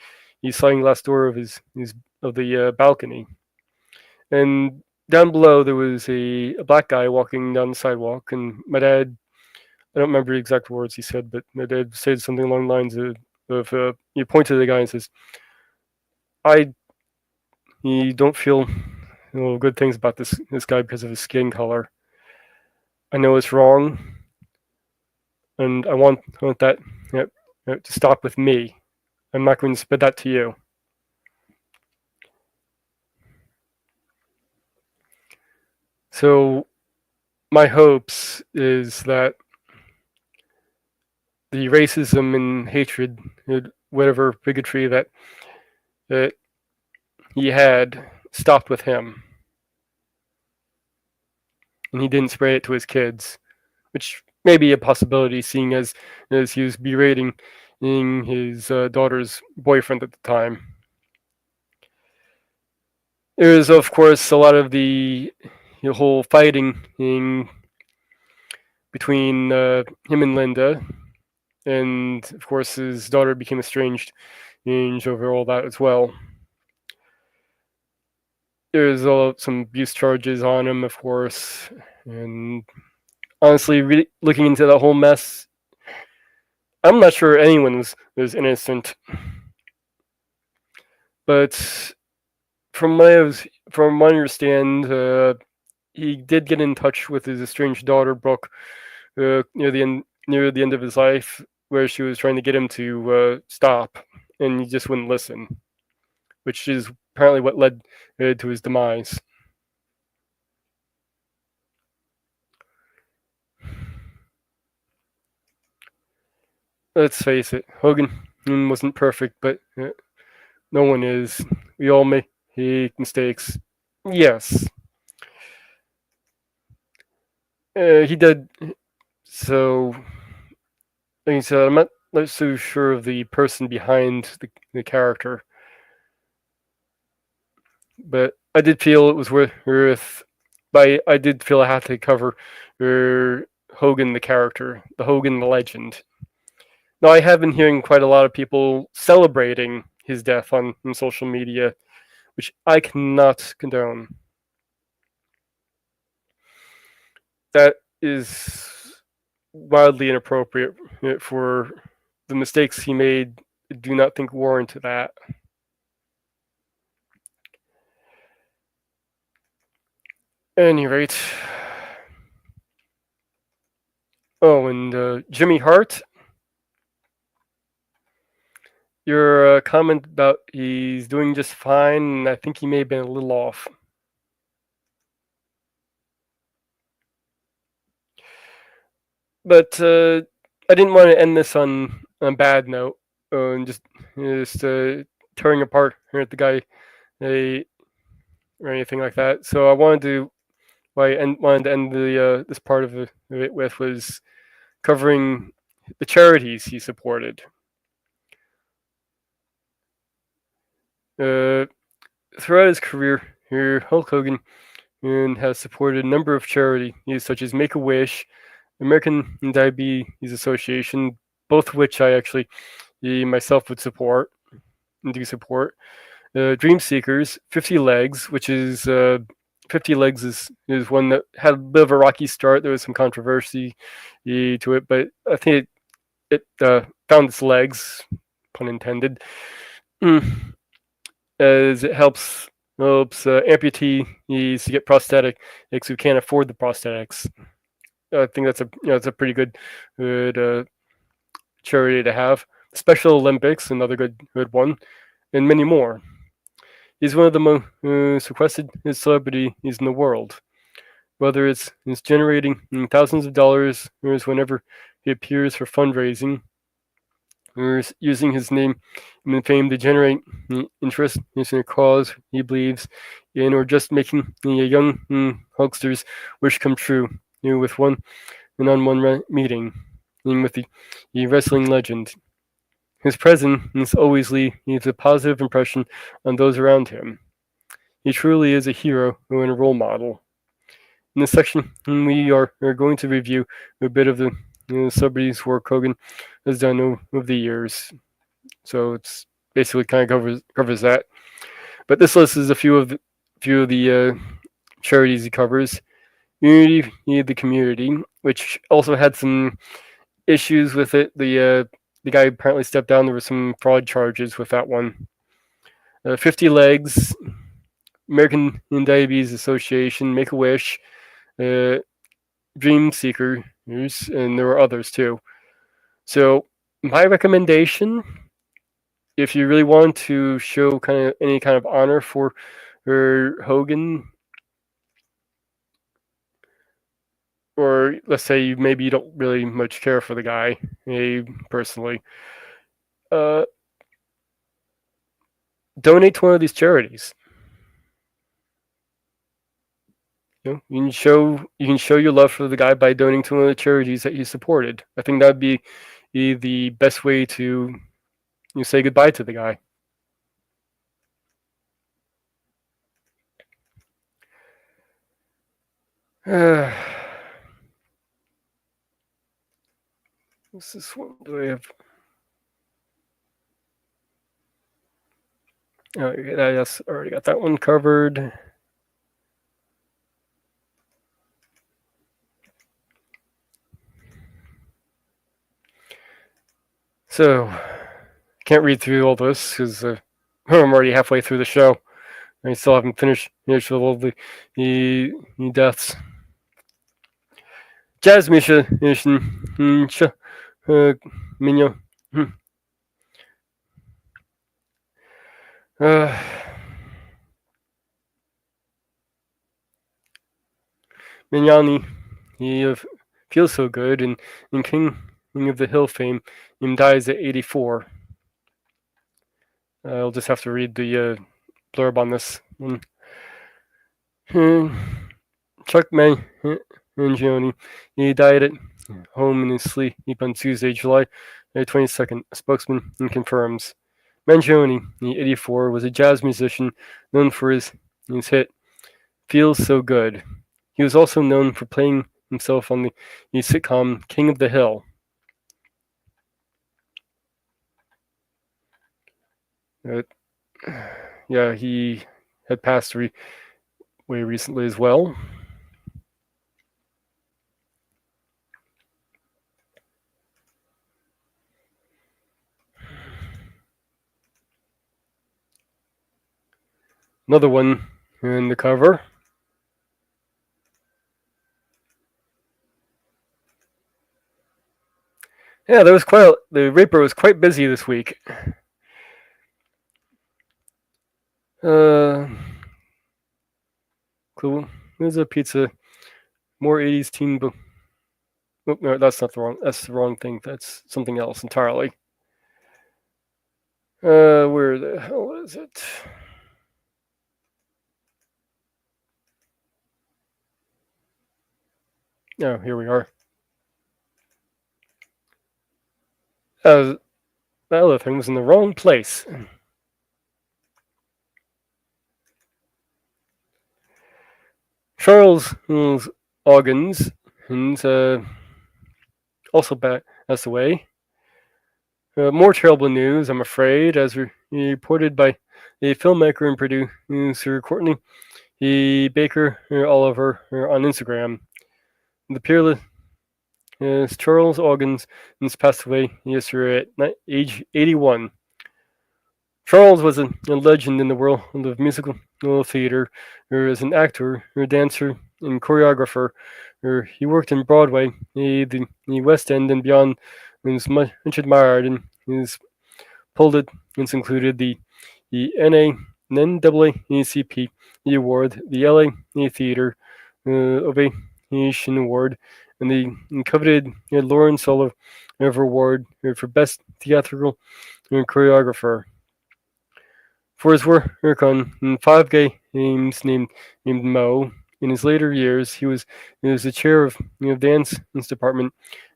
sliding glass door of the balcony, and down below there was a black guy walking down the sidewalk, and my dad, I don't remember the exact words he said, but my dad said something along the lines of he pointed to the guy and says, "I you don't feel good things about this guy because of his skin color. I know it's wrong, and I want that to stop with me. I'm not going to spread that to you." So my hopes is that the racism and hatred, whatever bigotry that he had, stopped with him, and he didn't spray it to his kids, which may be a possibility, seeing as he was berating his daughter's boyfriend at the time. There is, of course, a lot of the whole fighting between him and Linda, and of course his daughter became estranged over all that as well. There's some abuse charges on him, of course, and honestly, really looking into that whole mess, I'm not sure anyone was innocent. But from what I understand, he did get in touch with his estranged daughter, Brooke, near the end of his life, where she was trying to get him to stop, and he just wouldn't listen, which is apparently what led to his demise. Let's face it, Hogan wasn't perfect, but no one is. We all make mistakes. Yes, he did. So, like I said, I'm not so sure of the person behind the character, but I did feel it was worth. But I did feel I had to cover Hogan the character, the Hogan the legend. Now, I have been hearing quite a lot of people celebrating his death on social media, which I cannot condone. That is wildly inappropriate for the mistakes he made. I do not think warrant that. At any rate. Oh, and Jimmy Hart, your comment about he's doing just fine, and I think he may have been a little off. But I didn't want to end this on a bad note and just tearing apart at the guy or anything like that. So I wanted to wanted to end the this part of it with was covering the charities he supported. Uh, Throughout his career, here Hulk Hogan has supported a number of charities such as Make a Wish, American Diabetes Association, both of which I actually myself would support and do support. Dream Seekers, 50 Legs, which is 50 Legs is one that had a bit of a rocky start. There was some controversy to it, but I think it found its legs, pun intended, as it helps amputees to get prosthetics who can't afford the prosthetics. I think that's a pretty good charity to have. Special Olympics, another good one, and many more. He's one of the most requested celebrities in the world. Whether it's generating thousands of dollars or whenever he appears for fundraising, or using his name and fame to generate interest in a cause he believes in, or just making young hucksters wish come true with one-on-one meeting with the wrestling legend. His presence always leaves a positive impression on those around him. He truly is a hero and a role model. In this section, we are going to review a bit of the celebrities work Hogan has done over the years. So it's basically kind of covers that. But this list is a few of the charities he covers. Unity, the community, which also had some issues with it. The guy apparently stepped down. There were some fraud charges with that one. 50 Legs, American Diabetes Association, Make a Wish, Dream Seekers, and there were others too. So my recommendation, if you really want to show kind of any kind of honor for Hogan, or let's say maybe you don't really much care for the guy, personally, donate to one of these charities. You can show your love for the guy by donating to one of the charities that you supported. I think that'd be the best way to say goodbye to the guy. What's this one? Do I have? Oh, yes, already got that one covered. So, can't read through all this because I'm already halfway through the show. I still haven't finished with all the deaths. Jazz Misha, Minyo. Mignani, he feels so good, and King of the Hill fame, he dies at 84. I'll just have to read the blurb on this one. Chuck Mangione, he died at home in his sleep on Tuesday, July 22nd. A spokesman confirms. Mangione, 84, was a jazz musician known for his hit "Feels So Good." He was also known for playing himself on the sitcom King of the Hill. Yeah, he had passed away recently as well. Another one in the cover. Yeah, the Reaper was quite busy this week. Cool. There's a pizza. More 80s teen Oh, no, that's not the wrong. That's the wrong thing. That's something else entirely. Where the hell is it? Oh, here we are. That other thing was in the wrong place. Charles Oggins and also passed away. More terrible news, I'm afraid, as reported by a filmmaker and producer Courtney Baker Oliver on Instagram. The peerless Charles Oggins passed away yesterday at age 81. Charles was a legend in the world of musical theater, as an actor, dancer, and choreographer. He worked in Broadway, the West End, and beyond. And was much admired, and his pulled included the NAACP Award, the LA Theater Ovation Award, and the coveted Lawrence Oliver Award for Best Theatrical Choreographer. For his work on 5 games named Mo, in his later years, he was the chair of dance department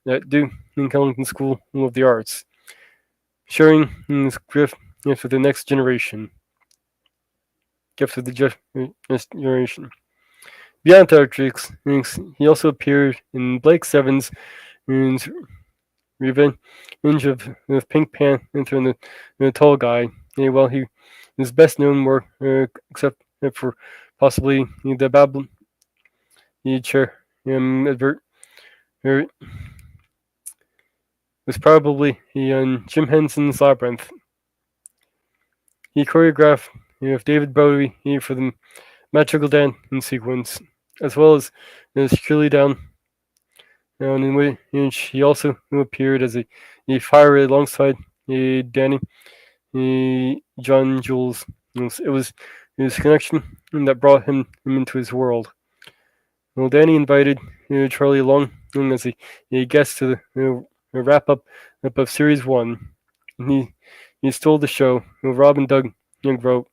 at Duke Ellington School of the Arts, sharing his gift for the next generation. Gift of the next generation. Beyond theatrics, he also appeared in Blake Seven's Revenge of Pink Panther and the Tall Guy. While his best known work, except for possibly the Babylon chair advert, was probably Jim Henson's Labyrinth. He choreographed David Bowie for the magical dance sequence, as well as Shirley Down in which he also appeared as a fire alongside Danny John Jules. It was his connection that brought him into his world. Well, Danny invited Charlie along as a guest to the wrap up of Series 1. And he stole the show. Rob and Doug wrote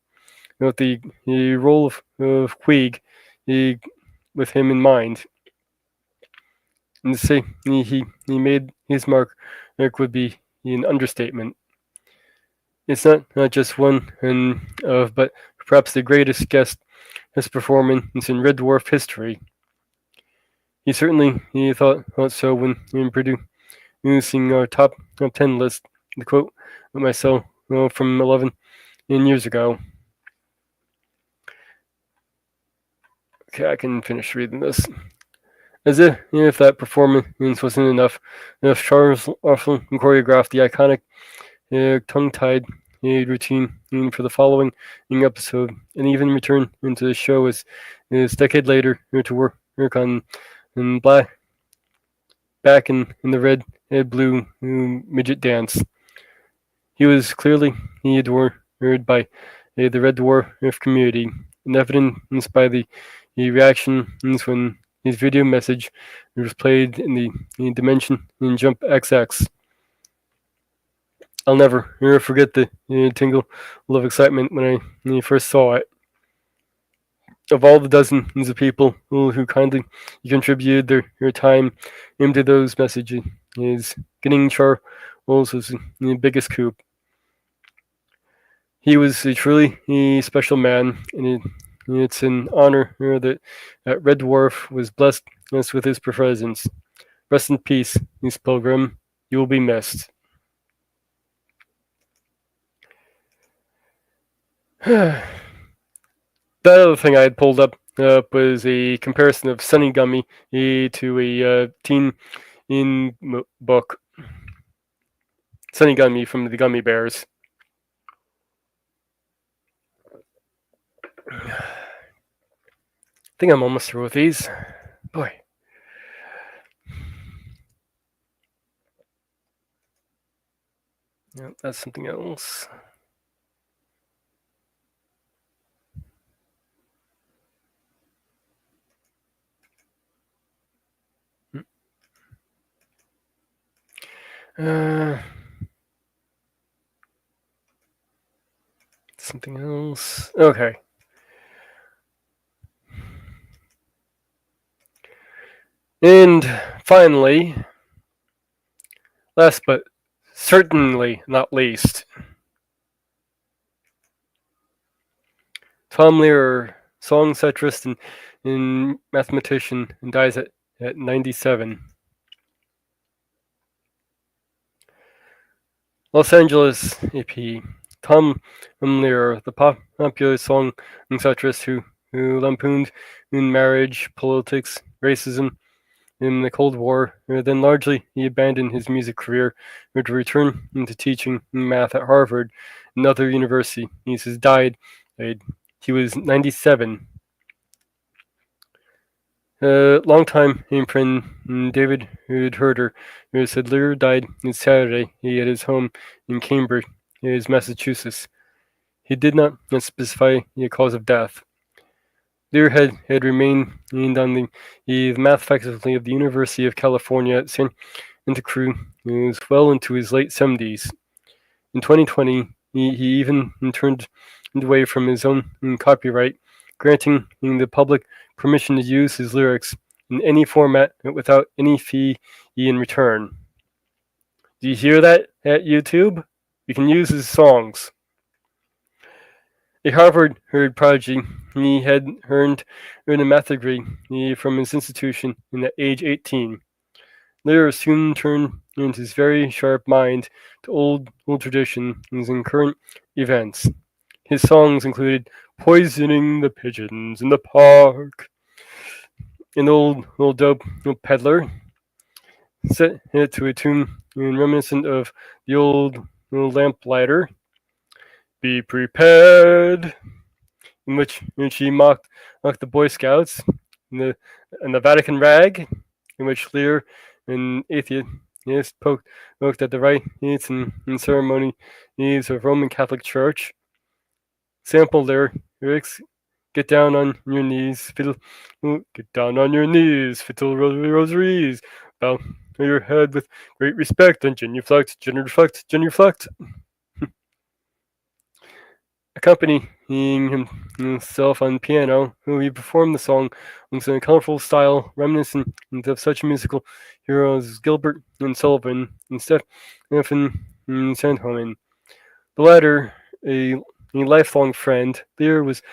the role of Queeg with him in mind. And to say he made his mark would be an understatement. It's not just one of, but perhaps the greatest guest performance in Red Dwarf history. He certainly thought so when producing our top 10 list. The quote myself from 11 years ago. Okay, I can finish reading this. As if that performance wasn't enough, Charles also choreographed the iconic tongue-tied routine for the following episode, and even returned into the show as decade later to work on back in the red blue midget dance. He was clearly adored by the Red Dwarf community, and evidenced by the reactions when his video message was played in the Dimension in Jump XX. I'll never forget the tingle of excitement when I first saw it. Of all the dozens of people who kindly contributed their time into those messages, getting Charles was the biggest coup. He was a truly special man, and it's an honor that Red Dwarf was blessed us with his presence. Rest in peace, Miss Pilgrim. You will be missed. The other thing I had pulled up was a comparison of Sunny Gummy to a teen in book. Sunny Gummy from the Gummy Bears. I think I'm almost through with these. Boy. Yeah, that's something else. Something else. Okay. And finally, last but certainly not least, Tom Lehrer, song satirist and mathematician, and dies at 97. Los Angeles AP. Tom Lehrer, the popular song satirist who lampooned in marriage, politics, racism, in the Cold War. Then largely he abandoned his music career to return into teaching math at Harvard and other universities. He died. He was 97. Longtime friend David Herder said Lehrer died on Saturday at his home in Cambridge, Massachusetts. He did not specify the cause of death. Lehrer had remained on the math faculty of the University of California at Santa Cruz well into his late 70s. In 2020, he even turned away from his own copyright, granting the public permission to use his lyrics in any format without any fee in return. Do you hear that at YouTube? You can use his songs. A Harvard prodigy, he had earned a math degree from his institution at age 18. Lehrer soon turned his very sharp mind to old traditions and current events. His songs included "Poisoning the Pigeons in the Park," an old dope peddler, set to a tune reminiscent of the old lamplighter, "Be Prepared," in which he mocked the Boy Scouts, and the Vatican rag, in which Lehrer, an atheist, poked at the rites and ceremonies of Roman Catholic Church. Sample lyrics: "Get down on your knees, fiddle. Get down on your knees, fiddle rosaries. Bow your head with great respect, and genuflect, genuflect." Accompanying himself on piano, he performed the song in a colorful style reminiscent of such musical heroes as Gilbert and Sullivan and Stephen Sondheim. The latter, a lifelong friend, Lehrer was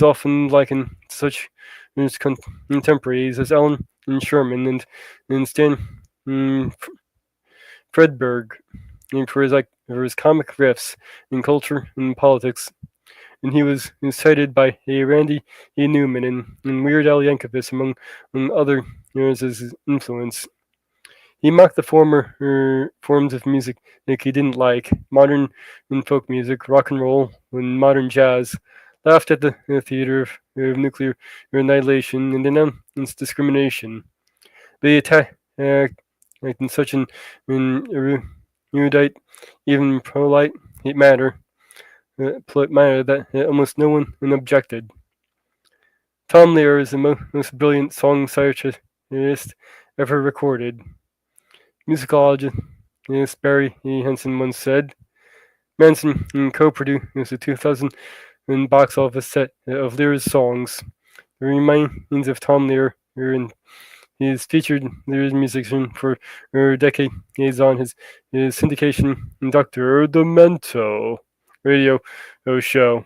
often likened to such his contemporaries as Alan Sherman and Stan Fredberg for his comic riffs in culture and politics. And he was cited by Randy Newman and Weird Al Yankovic, among other as his influence. He mocked the former forms of music he didn't like, modern and folk music, rock and roll, and modern jazz, laughed at the theater of nuclear annihilation, and denounced discrimination. They attacked in such an erudite, even polite manner that almost no one objected. Tom Lehrer is the most brilliant song satirist ever recorded. Musicologist Barry Henson once said, Manson co-produced the 2000 box office set of Lehrer's songs. The remains of Tom Lehrer, and he's featured Lehrer's musician for decades on his syndication Dr. Demento radio show.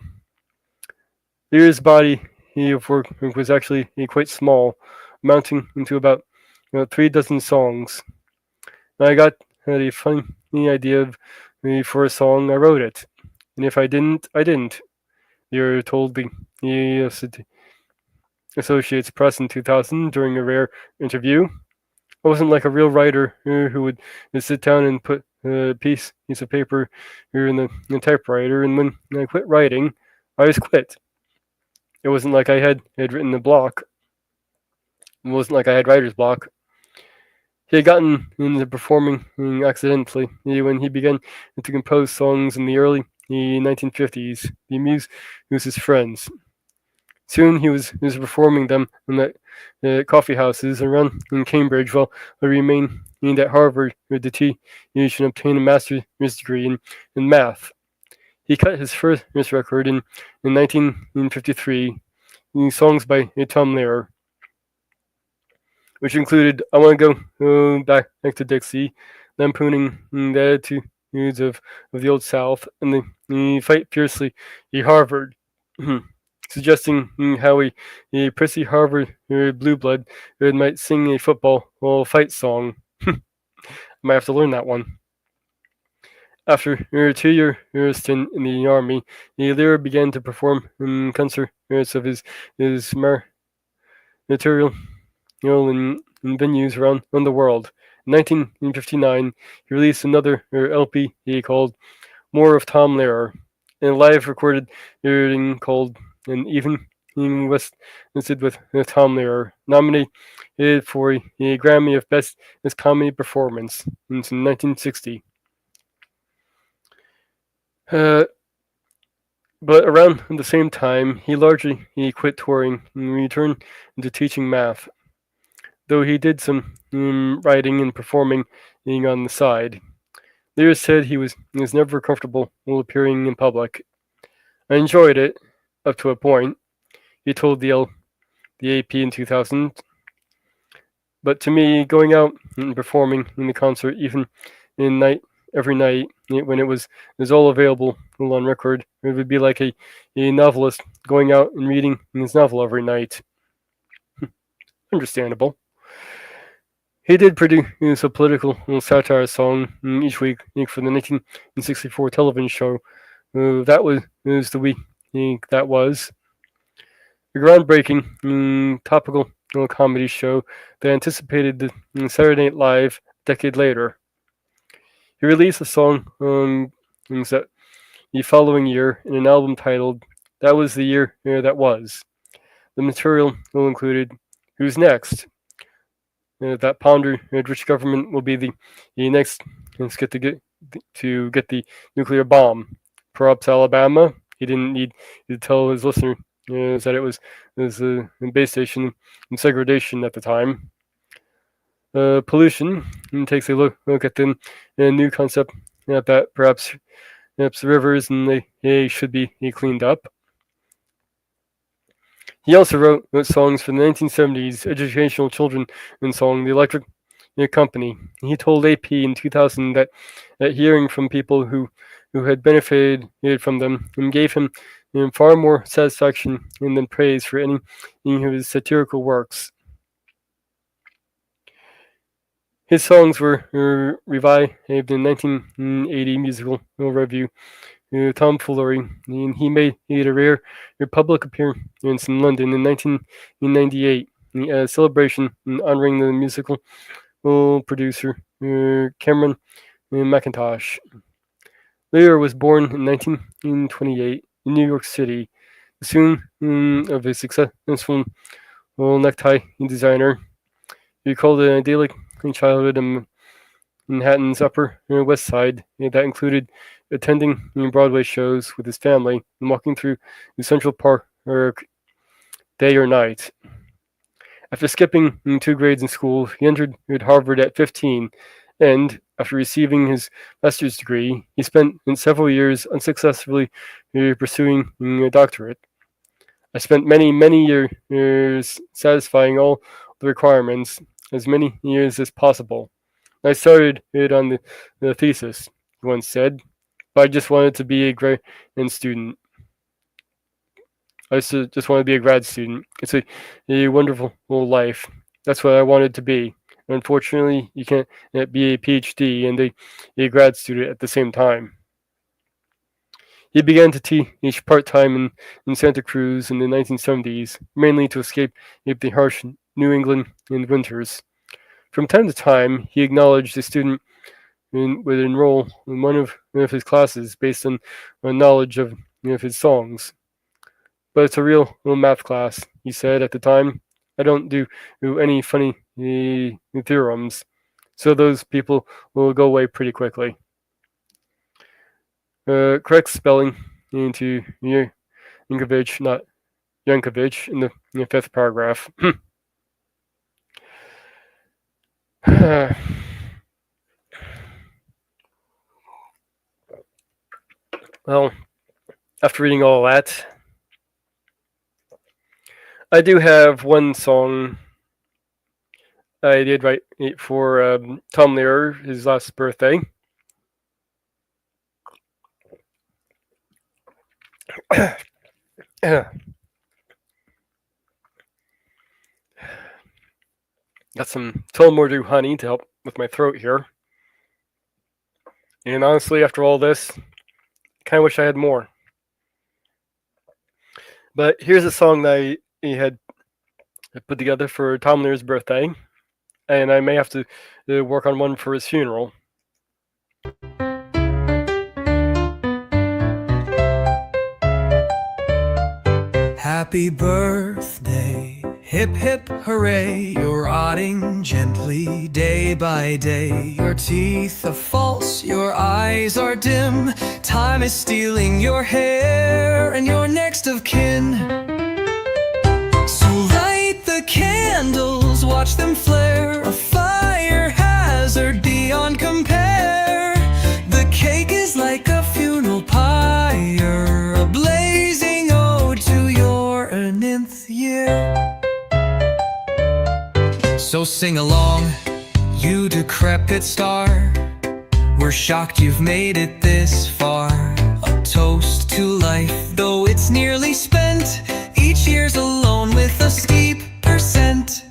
Lehrer's body of work was actually quite small, amounting to about 3 dozen songs. I got a funny idea for a song, I wrote it. And if I didn't, I didn't. Lehrer told the Associates Press in 2000 during a rare interview. I wasn't like a real writer who would sit down and put a piece of paper here in the typewriter, and when I quit writing, I just quit. It wasn't like I had written a block. It wasn't like I had writer's block. He had gotten into performing accidentally when he began to compose songs in the early 1950s. The muse was his friends. Soon he was performing them in coffee houses around in Cambridge while he remained at Harvard with the teach and obtain a master's degree in math. He cut his first record in 1953, songs by Tom Lehrer, which included "I Want to Go Back to Dixie," lampooning the attitudes of the Old South, and the fight fiercely at Harvard, suggesting how a prissy Harvard blue blood might sing a football fight song. I might have to learn that one. After a 2-year stint in the army, Lehrer began to perform concerts of his material in venues around the world. In 1959, he released another LP he called "More of Tom Lehrer," and a live recorded called "An Evening Wasted with Tom Lehrer," nominated for a Grammy of Best Comedy Performance in 1960. But around the same time, he largely quit touring and returned to teaching math, though he did some writing and performing on the side. Lehrer said he was never comfortable while appearing in public. "I enjoyed it, up to a point," he told the AP in 2000. "But to me, going out and performing in the concert, even every night, when it was all available on record, it would be like a novelist going out and reading his novel every night." Understandable. He did produce a political satire song each week for the 1964 television show. That was the week that was. A groundbreaking topical comedy show that anticipated the Saturday Night Live a decade later. He released a song the following year in an album titled "That Was the Year That Was." The material included "Who's Next?" That pondered which government will be the next to get the nuclear bomb. Perhaps Alabama. He didn't need to tell his listener that it was a base station in segregation at the time. Pollution takes a look at the new concept that perhaps the rivers and they should be cleaned up. He also wrote songs for the 1970s educational children song "The Electric Company." He told AP in 2000 that hearing from people who had benefited from them gave him far more satisfaction than praise for any of his satirical works. His songs were revived in 1980 musical review "Tomfoolery," and he made a rare public appearance in London in 1998, a celebration honoring the musical producer Cameron McIntosh. Lehrer was born in 1928 in New York City, the son of a successful necktie designer. He recalled an idyllic childhood in Manhattan's Upper West Side that included attending Broadway shows with his family and walking through Central Park day or night. After skipping 2 grades in school, he entered Harvard at 15, and after receiving his master's degree, he spent several years unsuccessfully pursuing a doctorate. "I spent many years satisfying all the requirements, as many years as possible. I started it on the thesis," he once said, "but I just wanted to be a grad student. I just wanted to be a grad student. It's a wonderful life. That's what I wanted to be. Unfortunately, you can't be a PhD and a grad student at the same time." He began to teach part-time in Santa Cruz in the 1970s, mainly to escape the harsh New England winters. From time to time, he acknowledged a student would enroll in one of his classes based on knowledge of his songs. "But it's a real math class," he said at the time. "I don't do any funny theorems, so those people will go away pretty quickly." Correct spelling into Yankovic, not Yankovic, in the 5th paragraph. Well, after reading all that, I do have one song I did write for Tom Lehrer, his last birthday. Got some Tullamore honey to help with my throat here. And honestly, after all this, I kind of wish I had more. But here's a song that I had put together for Tom Lehrer's birthday, and I may have to work on one for his funeral. Happy birthday, hip hip hooray. You're rotting gently day by day. Your teeth are false, your eyes are dim. Time is stealing your hair, and you're next of kin. So light the candles, watch them flare. A fire hazard beyond compare. The cake is like a funeral pyre, a blazing ode to your nth year. So sing along, you decrepit star. We're shocked you've made it this far. A toast to life, though it's nearly spent. Each year's alone with a steep percent.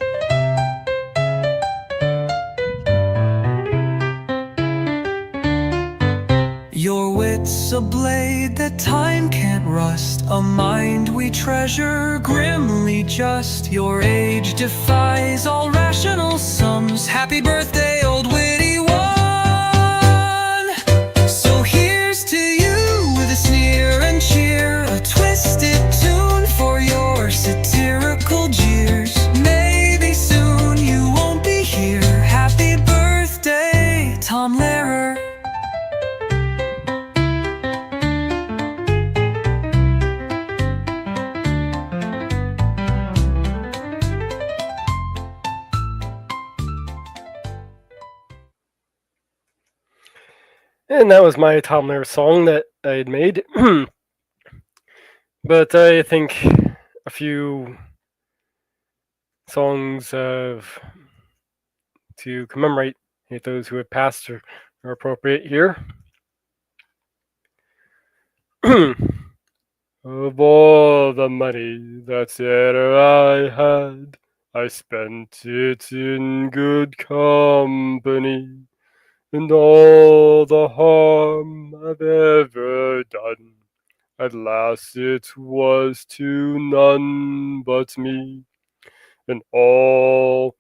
Your wit's a blade that time can't rust, a mind we treasure, grimly just. Your age defies all rational sums. Happy birthday, old witty one. So here's to you with a sneer and cheer, a twisted tune for your satirical jeers. Maybe soon you won't be here. Happy birthday, Tom Lehrer. And that was my Tom Lehrer song that I had made. But I think a few songs to commemorate those who have passed are appropriate here. Of all the money that ever I had, I spent it in good company. And all the harm I've ever done, at last it was to none but me. And all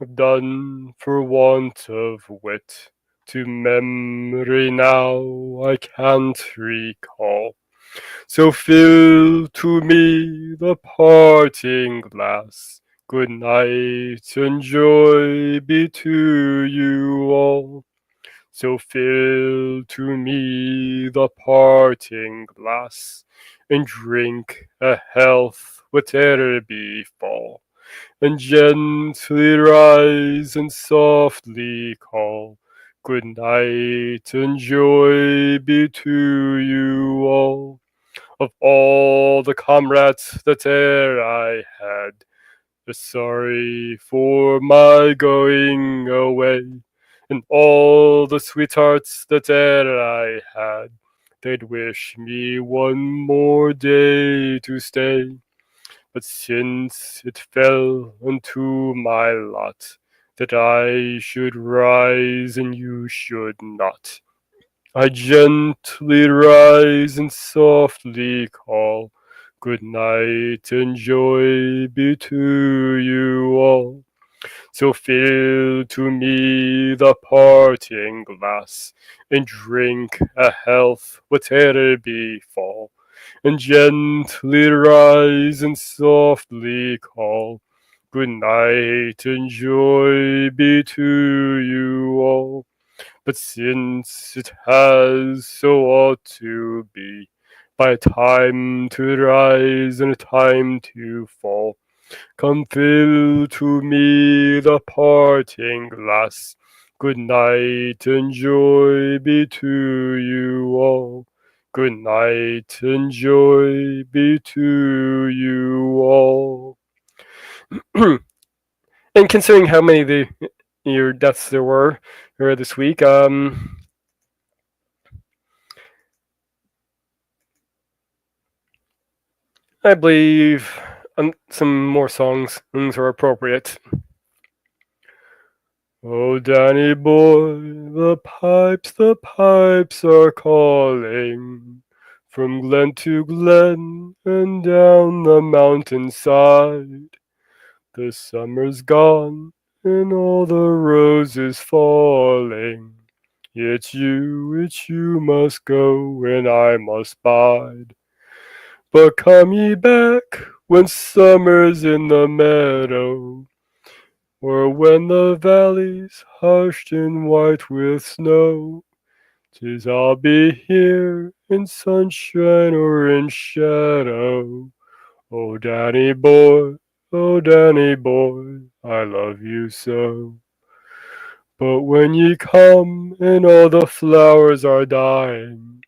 I've done for want of wit, to memory now I can't recall. So fill to me the parting glass. Good night and joy be to you all. So fill to me the parting glass, and drink a health whate'er befall, and gently rise and softly call. Good night and joy be to you all. Of all the comrades that e'er I had, they're sorry for my going away. And all the sweethearts that e'er I had, they'd wish me one more day to stay. But since it fell unto my lot that I should rise and you should not, I gently rise and softly call. Good night and joy be to you all. So fill to me the parting glass, and drink a health whate'er befall, and gently rise and softly call. Good night and joy be to you all. But since it has so ought to be, by a time to rise and a time to fall, come fill to me the parting glass. Good night and joy be to you all. Good night and joy be to you all. And considering how many your deaths there were this week, I believe some more songs are appropriate. Oh, Danny boy, the pipes are calling from glen to glen and down the mountainside. The summer's gone and all the roses falling. It's you must go and I must bide. But come ye back when summer's in the meadow, or when the valley's hushed and white with snow. 'Tis I'll be here in sunshine or in shadow. Oh, Danny boy, I love you so. But when ye come and all the flowers are dying,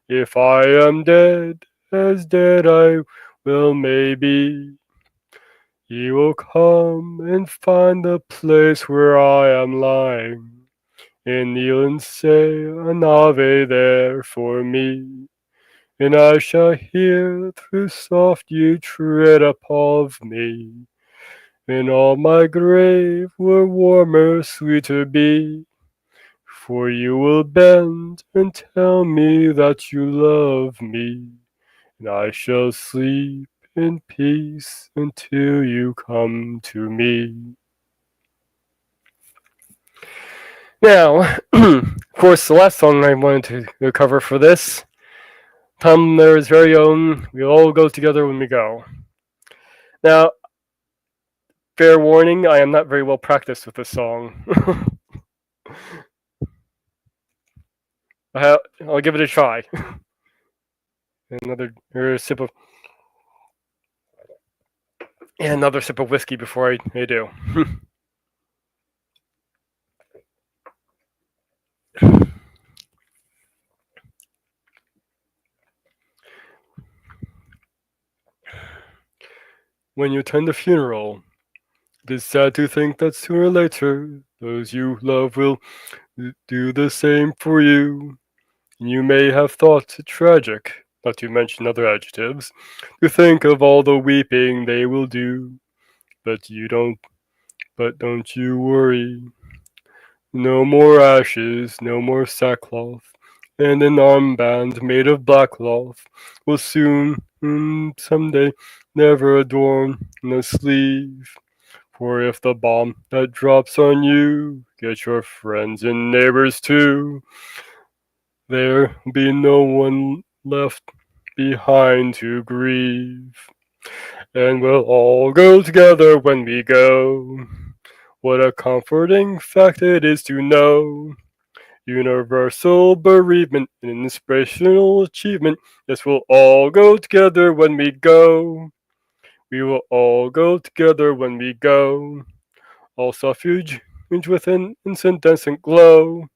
if I am dead, as dead I will maybe, ye will come and find the place where I am lying, and kneel and say an Ave there for me. And I shall hear through soft you tread upon me, and all my grave will warmer, sweeter be. For you will bend and tell me that you love me, and I shall sleep in peace until you come to me. Now, of course, the last song I wanted to cover for this, Tom Miller's very own, We All Go Together When We Go. Now, fair warning, I am not very well practiced with this song. I'll give it a try. Another sip of whiskey before I do. When you attend a funeral, it is sad to think that sooner or later those you love will do the same for you. You may have thought it tragic, not to mention other adjectives, to think of all the weeping they will do. But don't you worry. No more ashes, no more sackcloth, and an armband made of black cloth will soon, someday, never adorn the sleeve. For if the bomb that drops on you gets your friends and neighbors too, there'll be no one left behind to grieve. And we'll all go together when we go. What a comforting fact it is to know. Universal bereavement, an inspirational achievement. Yes, we'll all go together when we go. We will all go together when we go. All suffrage with an incandescent glow.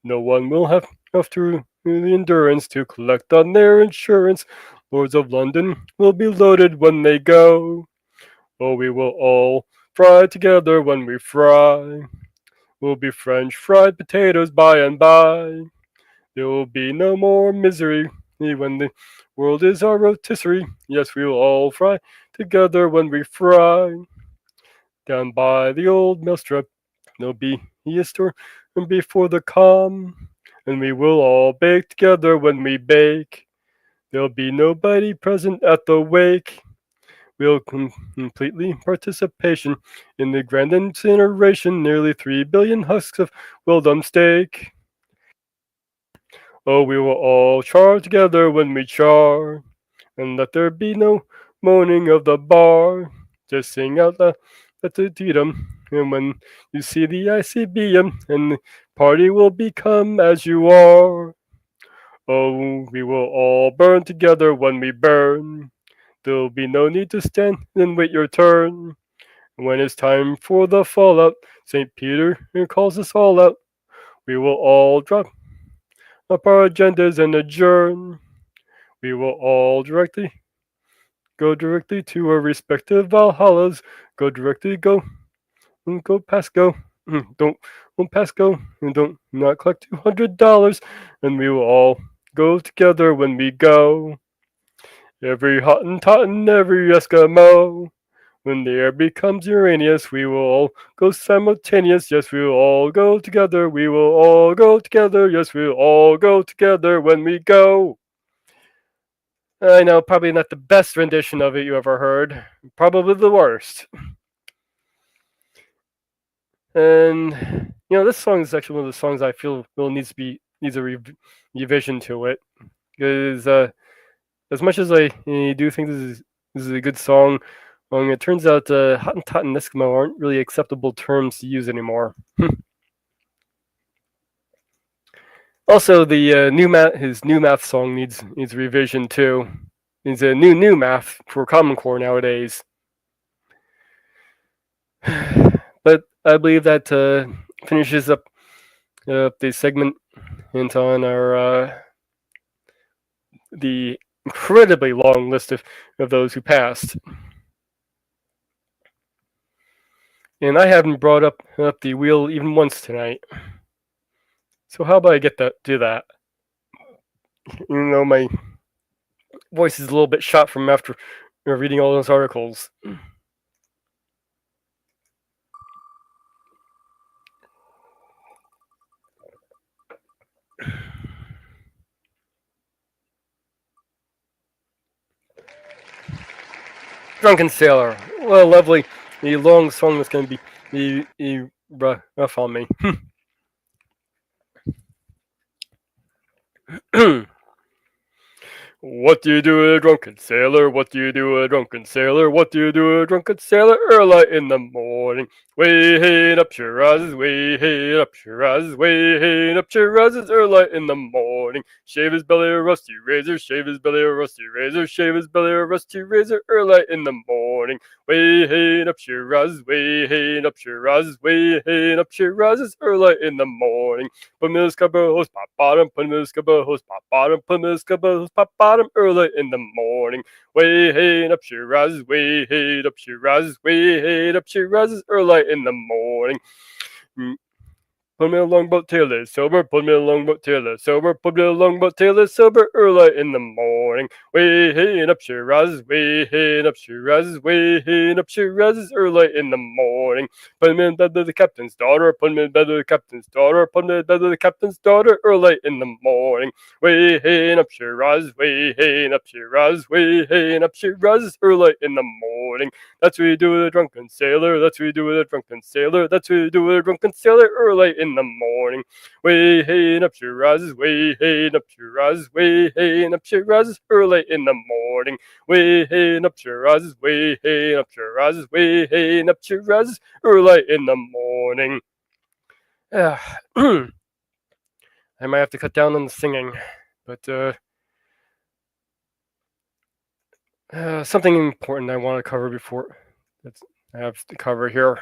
No one will have to the endurance to collect on their insurance. Lords of London will be loaded when they go. Oh, we will all fry together when we fry. We'll be French fried potatoes by and by. There will be no more misery when the world is our rotisserie. Yes, we will all fry together when we fry. Down by the old millstrip, there'll be a store and before the calm, and we will all bake together when we bake. There'll be nobody present at the wake. We'll completely participation in the grand incineration, nearly 3 billion husks of well-done steak. Oh, we will all char together when we char, and let there be no moaning of the bar. Just sing out the teetum, and when you see the ICBM, and the party will become as you are. Oh, we will all burn together when we burn. There'll be no need to stand and wait your turn. When it's time for the fallout, St. Peter calls us all out. We will all drop up our agendas and adjourn. we will all go directly to our respective Valhallas. Go directly, go past go. Don't pass go, and don't not collect $200, and we will all go together when we go. Every Hottentot, every Eskimo. When the air becomes Uranus, we will all go simultaneous. Yes, we will all go together. We will all go together. Yes, we will all go together when we go. I know, probably not the best rendition of it you ever heard. Probably the worst. And this song is actually one of the songs I feel needs a revision to it. Because as much as I do think this is a good song, it turns out Hottentot and Eskimo aren't really acceptable terms to use anymore. Also, the his new math song needs revision too. Needs a new math for Common Core nowadays. But I believe that finishes up the segment and on our the incredibly long list of those who passed. And I haven't brought up the wheel even once tonight. So how about I do that? Even though my voice is a little bit shot from after reading all those articles. Drunken Sailor. Well, lovely. The long song that's going to be rough on me. What do you do, a drunken sailor? What do you do, a drunken sailor? What do you do, a drunken sailor? Early in the morning, way hey up your rises, way hey up your rises, way hey up your rises. Early in the morning, shave his belly a rusty razor, shave his belly a rusty razor, shave his belly a rusty razor. Early in the morning, way hey up your rises, way hey up your rises, way hey up your rises. Early in the morning, put me the scupper hose pop bottom, put me the scupper hose pop bottom, put me the scupper hose pop bottom. Early in the morning, way hey up she rises, way hey up she rises, way hey up she rises. Early in the morning. Put me a longboat tailor sober, put me a longboat tailor sober, put me a longboat tailor sober. Early in the morning, way hey up she rises, way hey up she rises, way hey up she rises. Early in the morning, put me in bed with the captain's daughter, put me in bed with the captain's daughter, put me in bed with the captain's daughter. Early in the morning, way hey up she rises, way hey up she rises, way hey up she rises. Early in the morning, that's what you do with a drunken sailor, that's what you do with a drunken sailor, that's what you do with a drunken sailor. Early in the morning, way hey up she rises, way hey up she rises, way hey up she rises. Early in the morning, way hey up she rises, way hey up she rises, way hey up she rises. Early in the morning. I might have to cut down on the singing, but something important I want to cover before I have to cover here.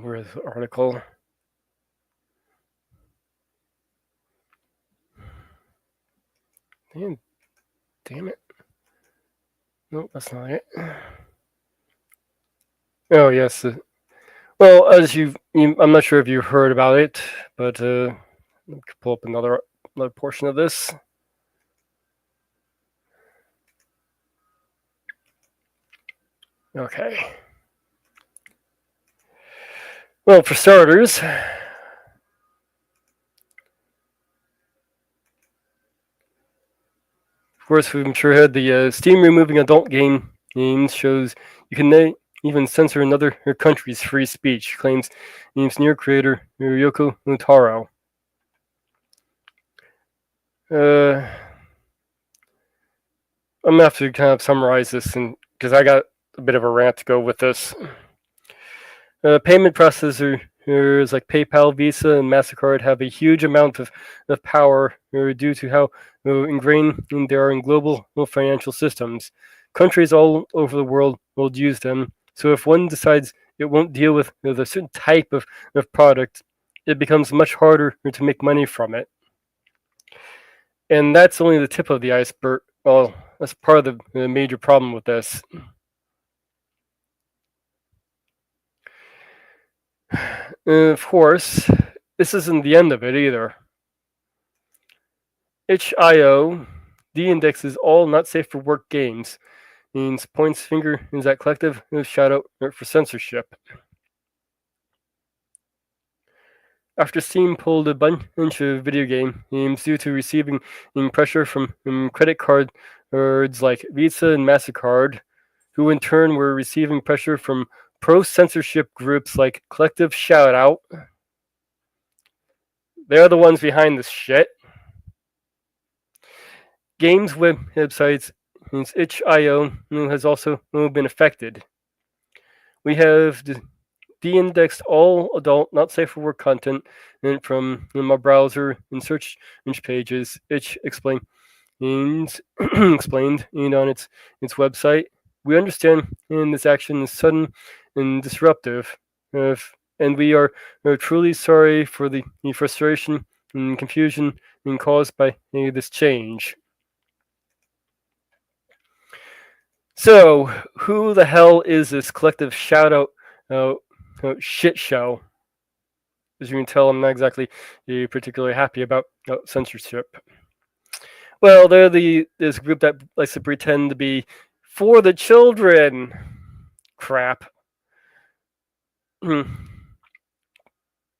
Where's the article? Damn it. Nope, that's not it. Oh, yes. Well, as I'm not sure if you heard about it, but let me pull up another portion of this. Okay. Well, for starters, of course, I'm sure had the Steam removing adult games shows you can even censor another country's free speech, claims near creator Yoko Taro. I'm gonna have to kind of summarize this, because I got a bit of a rant to go with this. Payment processors like PayPal, Visa, and MasterCard have a huge amount of power due to how ingrained they are in global financial systems. Countries all over the world will use them. So if one decides it won't deal with the certain type of product, it becomes much harder to make money from it. And that's only the tip of the iceberg. Well, that's part of the major problem with this. And of course, this isn't the end of it either. HIO de-indexes all not safe for work games. Means points finger is that collective shout out for censorship. After Steam pulled a bunch of video games due to receiving pressure from credit cards like Visa and MasterCard, who in turn were receiving pressure from pro-censorship groups like Collective Shoutout. They're the ones behind this shit. Games websites, itch.io, has also been affected. We have de-indexed all adult, not safe for work content from my browser and search pages. Itch explained explained on its website. We understand this action is sudden and disruptive, and we are truly sorry for the frustration and confusion caused by this change. So, who the hell is this collective shout out shit show? As you can tell, I'm not exactly particularly happy about censorship. Well, they're this group that likes to pretend to be for the children. Crap.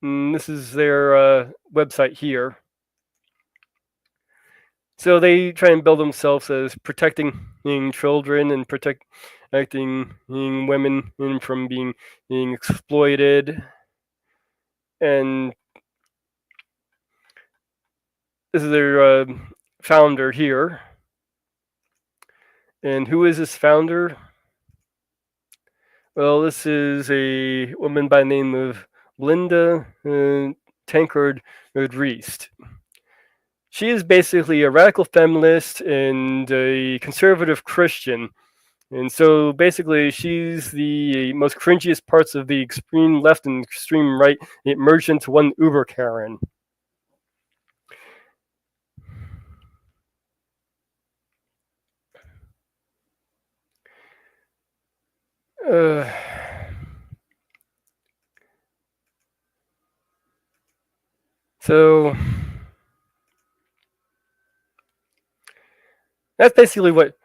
This is their website here. So they try and build themselves as protecting children and protecting women from being exploited. And this is their founder here. And who is this founder? Well, this is a woman by the name of Linda Tankard Reist. She is basically a radical feminist and a conservative Christian. And so basically, she's the most cringiest parts of the extreme left and extreme right merged into one Uber Karen. So that's basically what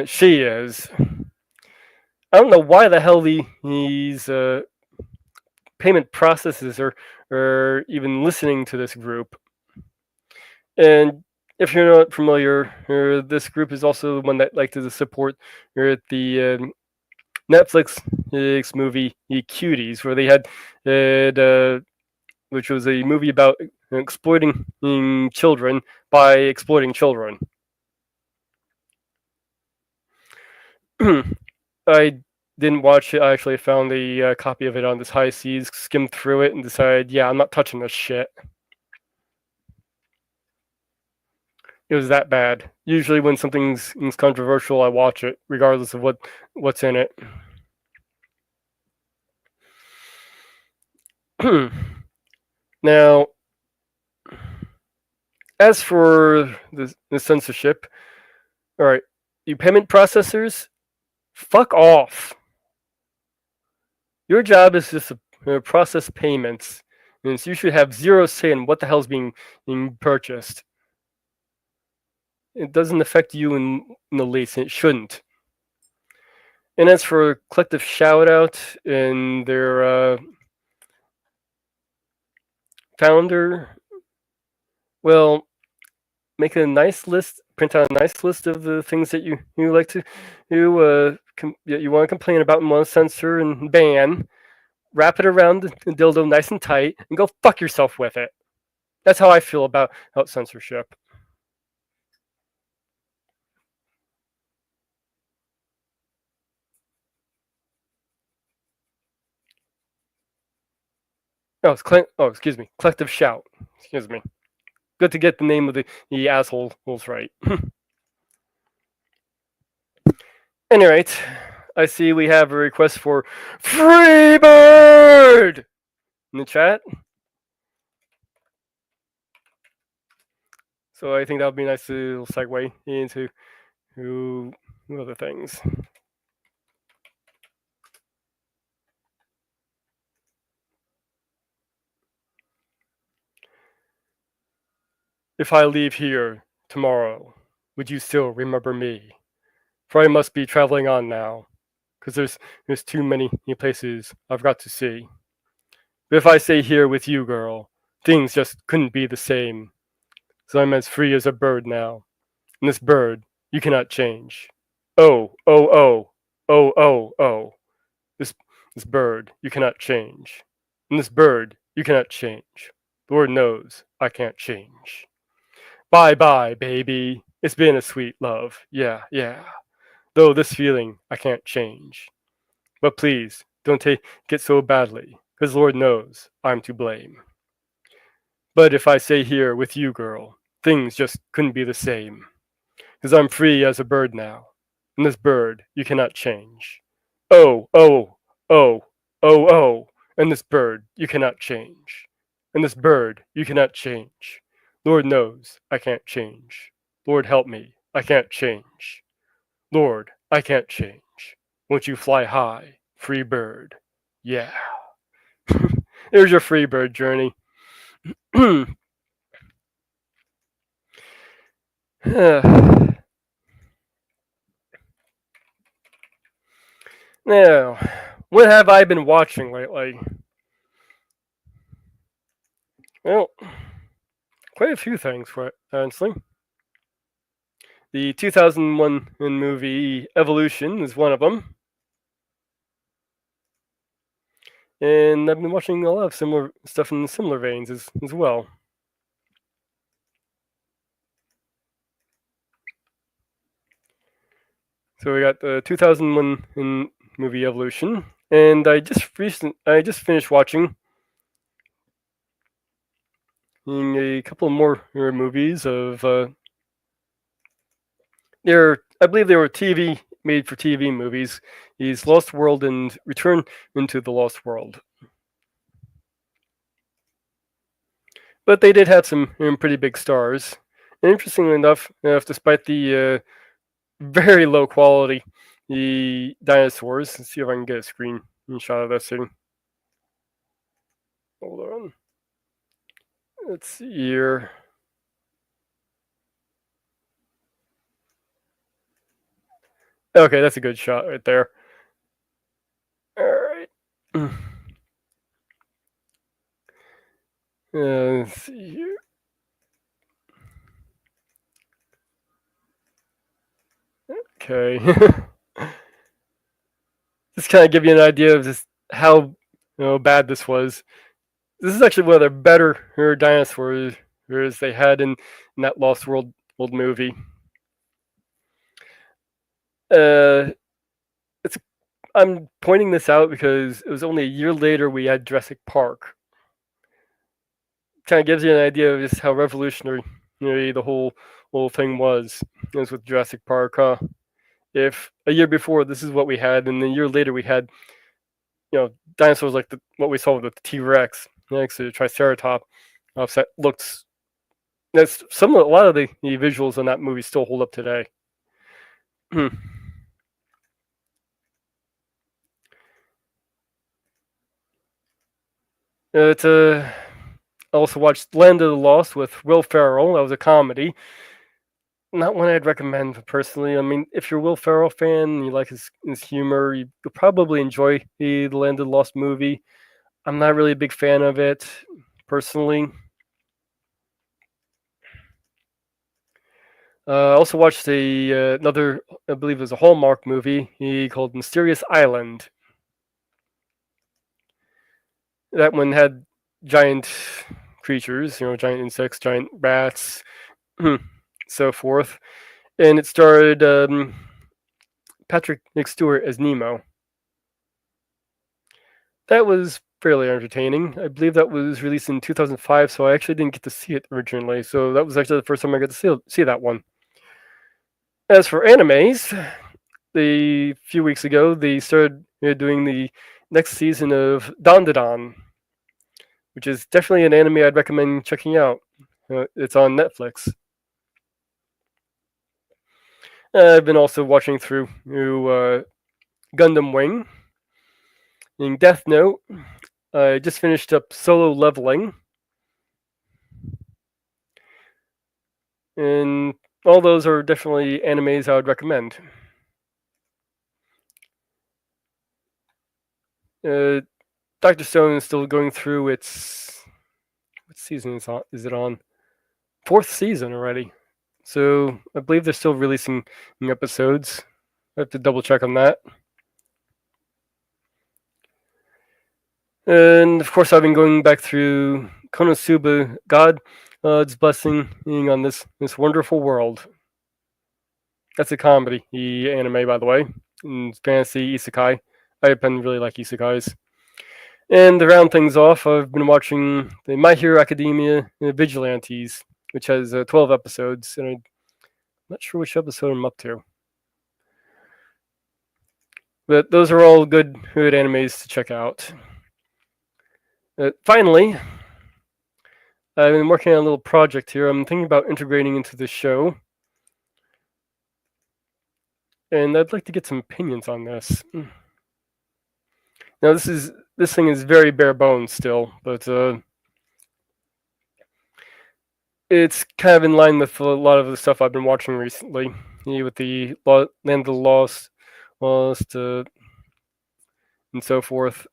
she is. I don't know why the hell these payment processes are even listening to this group. And if you're not familiar, this group is also the one that liked to support the Netflix movie Cuties, where they had which was a movie about exploiting children by exploiting children. I didn't watch it. I actually found a copy of it on this high seas, skimmed through it, and decided, yeah, I'm not touching this shit. It was that bad. Usually when something's controversial, I watch it, regardless of what's in it. Now, as for the censorship, all right, you payment processors, fuck off. Your job is just to process payments, and so you should have zero say in what the hell's being purchased. It doesn't affect you in the least, and it shouldn't. And as for collective shout out and their founder, well, make a nice list, print out a nice list of the things that you like to you want to complain about and want to censor and ban. Wrap it around the dildo nice and tight, and go fuck yourself with it. That's how I feel about censorship. Excuse me, collective shout. Excuse me. Good to get the name of the assholes right. Anyway, I see we have a request for Freebird in the chat. So I think that would be a nice little segue into who other things. If I leave here tomorrow, would you still remember me? For I must be traveling on now, because there's too many new places I've got to see. But if I stay here with you, girl, things just couldn't be the same. So I'm as free as a bird now. And this bird you cannot change. Oh, oh, oh, oh, oh, oh. This this bird you cannot change. And this bird you cannot change. The Lord knows I can't change. Bye bye, baby. It's been a sweet love. Yeah, yeah. Though this feeling I can't change. But please, don't take it so badly, because Lord knows I'm to blame. But if I stay here with you, girl, things just couldn't be the same. Because I'm free as a bird now. And this bird you cannot change. Oh, oh, oh, oh, oh. And this bird you cannot change. And this bird you cannot change. Lord knows I can't change. Lord help me, I can't change. Lord, I can't change. Won't you fly high, free bird? Yeah. There's your free bird journey. Now, what have I been watching lately? Well, quite a few things, honestly. The 2001 movie Evolution is one of them. And I've been watching a lot of similar stuff in similar veins as well. So we got the 2001 movie Evolution, and I just finished watching a couple more movies of I believe they were TV made for TV movies. These Lost World and Return into the Lost World. But they did have some pretty big stars. And interestingly enough, despite the very low quality, the dinosaurs. Let's see if I can get a screenshot of this thing. Hold on. Let's see here. Okay, that's a good shot right there. All right. Let's see here. Okay. Just kind of give you an idea of just how bad this was. This is actually one of the better dinosaurs they had in that Lost World movie. I'm pointing this out because it was only a year later we had Jurassic Park. Kind of gives you an idea of just how revolutionary the whole thing was. It was with Jurassic Park. If a year before this is what we had, and a year later we had dinosaurs like what we saw with the T-Rex next to the Triceratops. That looks. A lot of the visuals in that movie still hold up today. I also watched Land of the Lost with Will Ferrell. That was a comedy. Not one I'd recommend personally. I mean, if you're a Will Ferrell fan and you like his humor, you'll probably enjoy the Land of the Lost movie. I'm not really a big fan of it personally. I also watched another, I believe it was a Hallmark movie called Mysterious Island. That one had giant creatures, giant insects, giant rats, so forth. And it starred Patrick Stewart as Nemo. That was fairly entertaining. I believe that was released in 2005, so I actually didn't get to see it originally. So that was actually the first time I got to see that one. As for animes, a few weeks ago, they started doing the next season of Dandadan, which is definitely an anime I'd recommend checking out. It's on Netflix. I've been also watching through Gundam Wing. In Death Note, I just finished up Solo Leveling. And all those are definitely animes I would recommend. Dr. Stone is still going through its... What season is it on? 4th season already. So I believe they're still releasing new episodes. I have to double check on that. And of course, I've been going back through Konosuba God's Blessing on this wonderful world. That's a comedy anime, by the way. And fantasy isekai. I happen to really like isekais. And to round things off, I've been watching the My Hero Academia Vigilantes, which has 12 episodes, and I'm not sure which episode I'm up to. But those are all good animes to check out. Finally, I've been working on a little project here. I'm thinking about integrating into the show. And I'd like to get some opinions on this. Now, this thing is very bare bones still, but it's kind of in line with a lot of the stuff I've been watching recently, with the Land of the Lost, and so forth.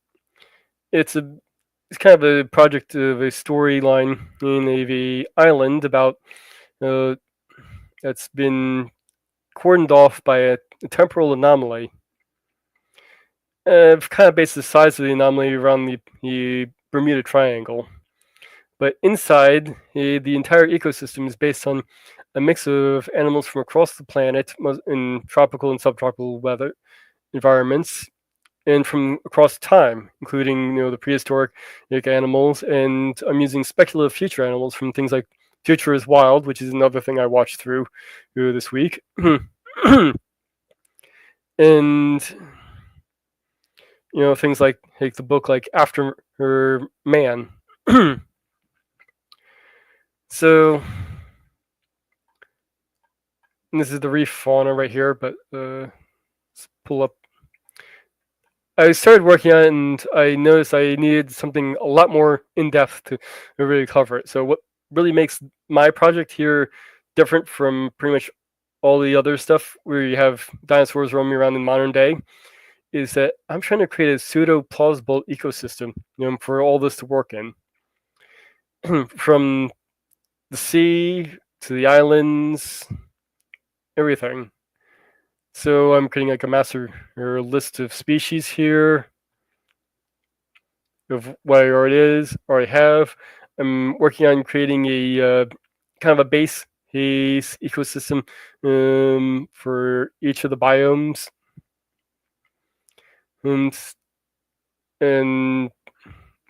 It's kind of a project of a storyline in a island about that's been cordoned off by a temporal anomaly. I've kind of based the size of the anomaly around the Bermuda Triangle. But inside, the entire ecosystem is based on a mix of animals from across the planet in tropical and subtropical weather environments, and from across time, including the prehistoric animals, and I'm using speculative future animals from things like Future is Wild, which is another thing I watched through this week, and things like the book like After Man. So, and this is the reef fauna right here, but let's pull up. I started working on it, and I noticed I needed something a lot more in-depth to really cover it. So what really makes my project here different from pretty much all the other stuff where you have dinosaurs roaming around in modern day is that I'm trying to create a pseudo-plausible ecosystem for all this to work in. From the sea to the islands, everything. So I'm creating like a master list of species here of what I already have. I'm working on creating a kind of a base ecosystem for each of the biomes. And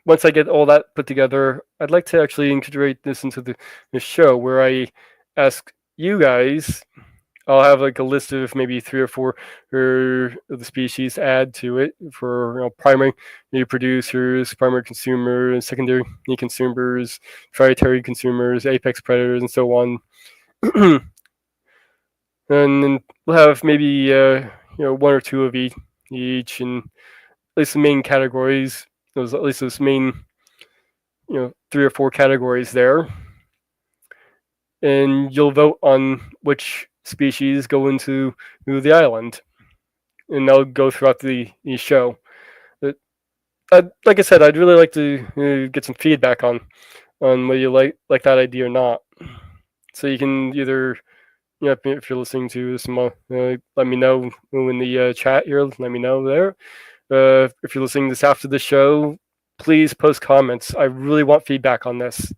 once I get all that put together, I'd like to actually integrate this into the show where I ask you guys. I'll have like a list of maybe 3 or 4 of the species to add to it for primary producers, primary consumers, secondary consumers, tertiary consumers, apex predators, and so on. And then we'll have maybe 1 or 2 of each, and at least the main categories. Those main 3 or 4 categories there, and you'll vote on which species go into the island, and they'll go throughout the show. But like I said, I'd really like to get some feedback on whether you like that idea or not. So you can either, if you're listening to this, let me know in the chat here. Let me know there. If you're listening to this after the show, please post comments. I really want feedback on this.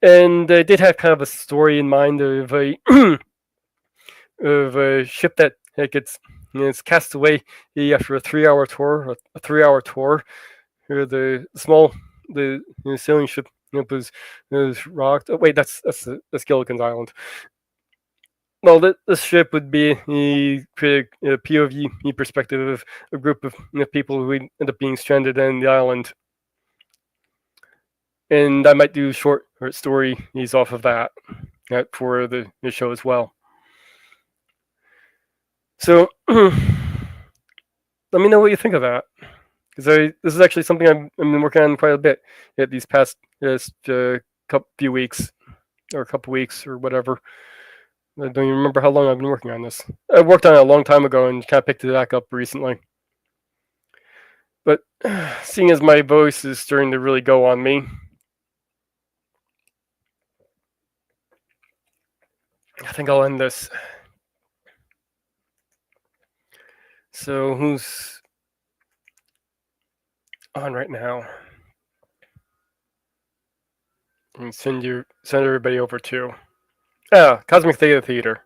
And I did have kind of a story in mind of a of a ship that gets it's cast away after a 3-hour tour. A 3-hour tour. The sailing ship was rocked. Oh wait, that's Gilligan's Island. Well, this ship would be a POV perspective of a group of people who end up being stranded in the island. And I might do short stories off of that. for the show as well. So let me know what you think of that, because this is actually something I've been working on quite a bit these past few weeks or a couple weeks or whatever. I don't even remember how long I've been working on this. I worked on it a long time ago and kind of picked it back up recently. But seeing as my voice is starting to really go on me, I think I'll end this. So who's on right now? And send everybody over to Cosmic Theta Theater.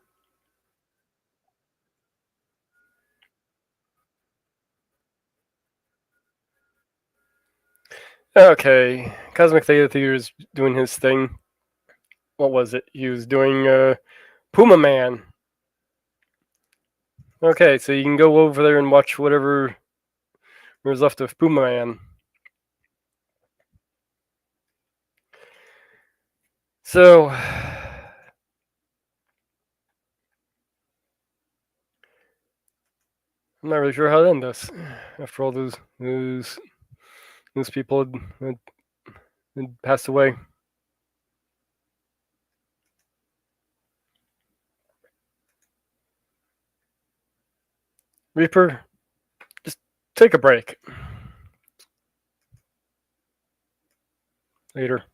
Okay, Cosmic Theta Theater is doing his thing. What was it? He was doing Puma Man. Okay, so you can go over there and watch whatever there's left of Puma Man. So I'm not really sure how to end this after all those people had passed away. Reaper, just take a break. Later.